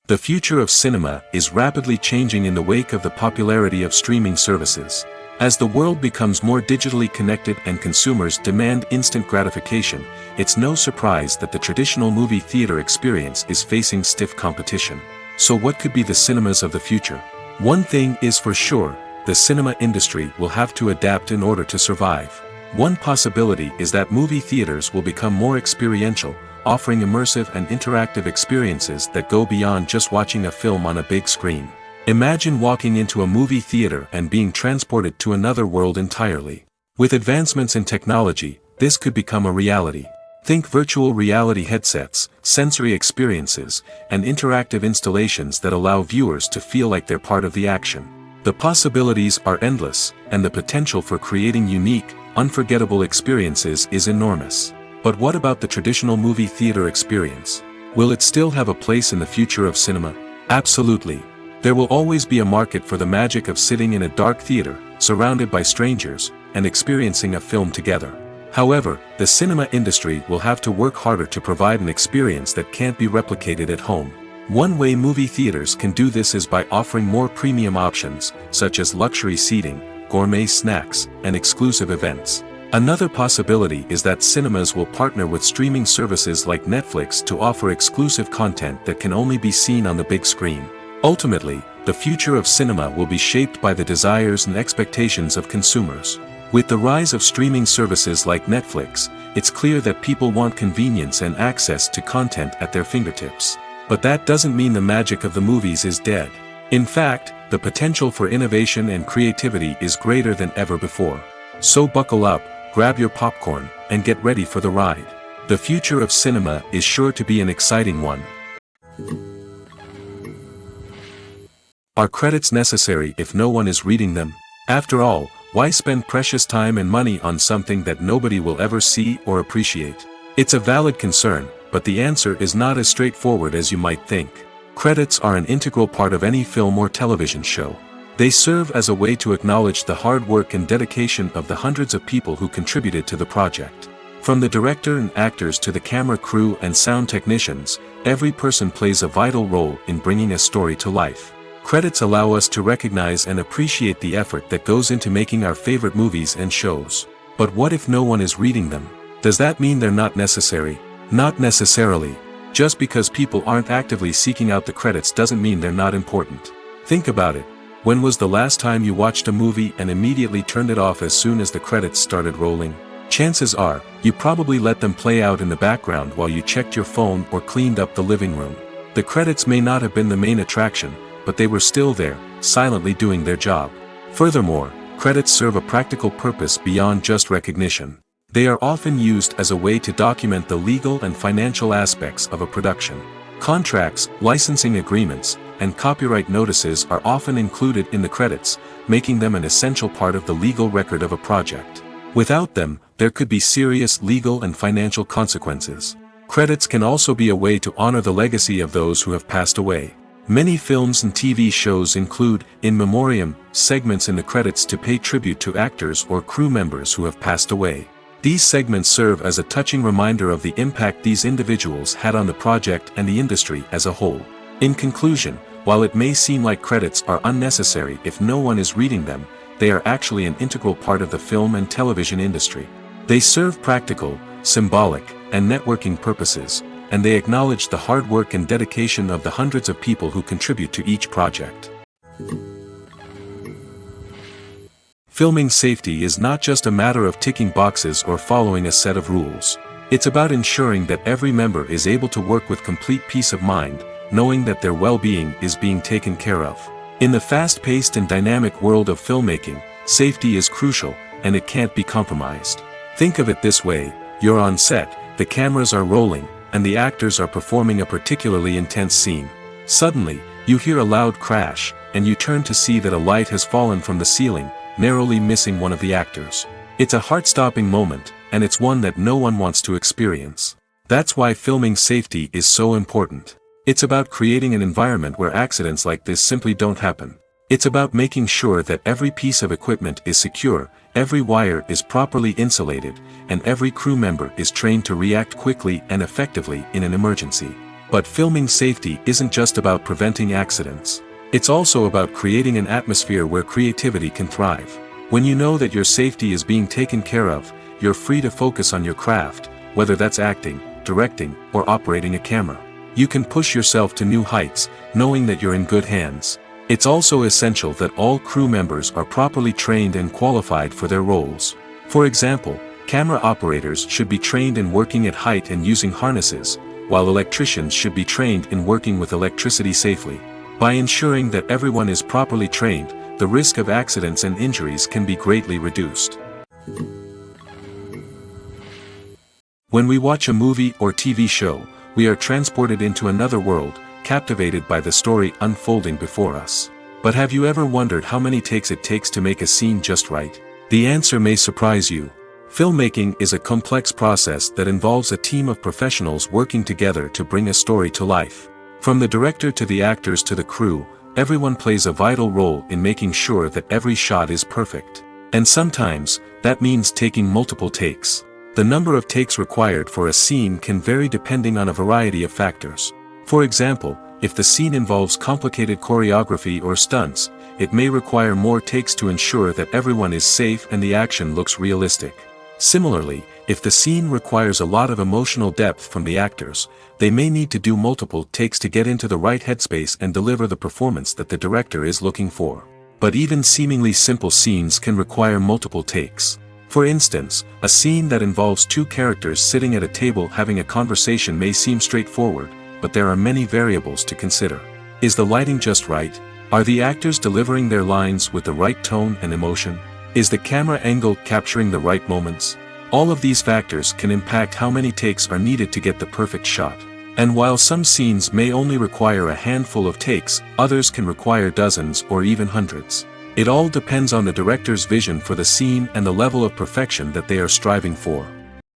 The future of cinema is rapidly changing in the wake of the popularity of streaming services. As the world becomes more digitally connected and consumers demand instant gratification, it's no surprise that the traditional movie theater experience is facing stiff competition. So what could be the cinemas of the future? One thing is for sure, the cinema industry will have to adapt in order to survive. One possibility is that movie theaters will become more experiential, offering immersive and interactive experiences that go beyond just watching a film on a big screen. Imagine walking into a movie theater and being transported to another world entirely. With advancements in technology, this could become a reality. Think virtual reality headsets, sensory experiences, and interactive installations that allow viewers to feel like they're part of the action. The possibilities are endless, and the potential for creating unique, unforgettable experiences is enormous. But what about the traditional movie theater experience? Will it still have a place in the future of cinema? Absolutely. There will always be a market for the magic of sitting in a dark theater, surrounded by strangers, and experiencing a film together. However, the cinema industry will have to work harder to provide an experience that can't be replicated at home. One way movie theaters can do this is by offering more premium options, such as luxury seating, gourmet snacks, and exclusive events. Another possibility is that cinemas will partner with streaming services like Netflix to offer exclusive content that can only be seen on the big screen. Ultimately, the future of cinema will be shaped by the desires and expectations of consumers. With the rise of streaming services like Netflix, it's clear that people want convenience and access to content at their fingertips. But that doesn't mean the magic of the movies is dead. In fact, the potential for innovation and creativity is greater than ever before. So buckle up, grab your popcorn, and get ready for the ride. The future of cinema is sure to be an exciting one. Are credits necessary if no one is reading them? After all, why spend precious time and money on something that nobody will ever see or appreciate? It's a valid concern, but the answer is not as straightforward as you might think. Credits are an integral part of any film or television show. They serve as a way to acknowledge the hard work and dedication of the hundreds of people who contributed to the project. From the director and actors to the camera crew and sound technicians, every person plays a vital role in bringing a story to life. Credits allow us to recognize and appreciate the effort that goes into making our favorite movies and shows. But what if no one is reading them? Does that mean they're not necessary? Not necessarily. Just because people aren't actively seeking out the credits doesn't mean they're not important. Think about it. When was the last time you watched a movie and immediately turned it off as soon as the credits started rolling? Chances are, you probably let them play out in the background while you checked your phone or cleaned up the living room. The credits may not have been the main attraction, but they were still there, silently doing their job. Furthermore, credits serve a practical purpose beyond just recognition. They are often used as a way to document the legal and financial aspects of a production. Contracts, licensing agreements, and copyright notices are often included in the credits, making them an essential part of the legal record of a project. Without them, there could be serious legal and financial consequences. Credits can also be a way to honor the legacy of those who have passed away. Many films and TV shows include, in memoriam, segments in the credits to pay tribute to actors or crew members who have passed away. These segments serve as a touching reminder of the impact these individuals had on the project and the industry as a whole. In conclusion, while it may seem like credits are unnecessary if no one is reading them, they are actually an integral part of the film and television industry. They serve practical, symbolic, and networking purposes, and they acknowledge the hard work and dedication of the hundreds of people who contribute to each project. Filming safety is not just a matter of ticking boxes or following a set of rules. It's about ensuring that every member is able to work with complete peace of mind, knowing that their well-being is being taken care of. In the fast-paced and dynamic world of filmmaking, safety is crucial, and it can't be compromised. Think of it this way: you're on set, the cameras are rolling, and the actors are performing a particularly intense scene. Suddenly, you hear a loud crash, and you turn to see that a light has fallen from the ceiling, narrowly missing one of the actors. It's a heart-stopping moment, and it's one that no one wants to experience. That's why filming safety is so important. It's about creating an environment where accidents like this simply don't happen. It's about making sure that every piece of equipment is secure, every wire is properly insulated, and every crew member is trained to react quickly and effectively in an emergency. But filming safety isn't just about preventing accidents. It's also about creating an atmosphere where creativity can thrive. When you know that your safety is being taken care of, you're free to focus on your craft, whether that's acting, directing, or operating a camera. You can push yourself to new heights, knowing that you're in good hands. It's also essential that all crew members are properly trained and qualified for their roles. For example, camera operators should be trained in working at height and using harnesses, while electricians should be trained in working with electricity safely. By ensuring that everyone is properly trained, the risk of accidents and injuries can be greatly reduced. When we watch a movie or TV show, we are transported into another world, captivated by the story unfolding before us. But have you ever wondered how many takes it takes to make a scene just right? The answer may surprise you. Filmmaking is a complex process that involves a team of professionals working together to bring a story to life. From the director to the actors to the crew, everyone plays a vital role in making sure that every shot is perfect. And sometimes, that means taking multiple takes. The number of takes required for a scene can vary depending on a variety of factors. For example, if the scene involves complicated choreography or stunts, it may require more takes to ensure that everyone is safe and the action looks realistic. Similarly, if the scene requires a lot of emotional depth from the actors, they may need to do multiple takes to get into the right headspace and deliver the performance that the director is looking for. But even seemingly simple scenes can require multiple takes. For instance, a scene that involves two characters sitting at a table having a conversation may seem straightforward, but there are many variables to consider. Is the lighting just right? Are the actors delivering their lines with the right tone and emotion? Is the camera angle capturing the right moments? All of these factors can impact how many takes are needed to get the perfect shot. And while some scenes may only require a handful of takes, others can require dozens or even hundreds. It all depends on the director's vision for the scene and the level of perfection that they are striving for.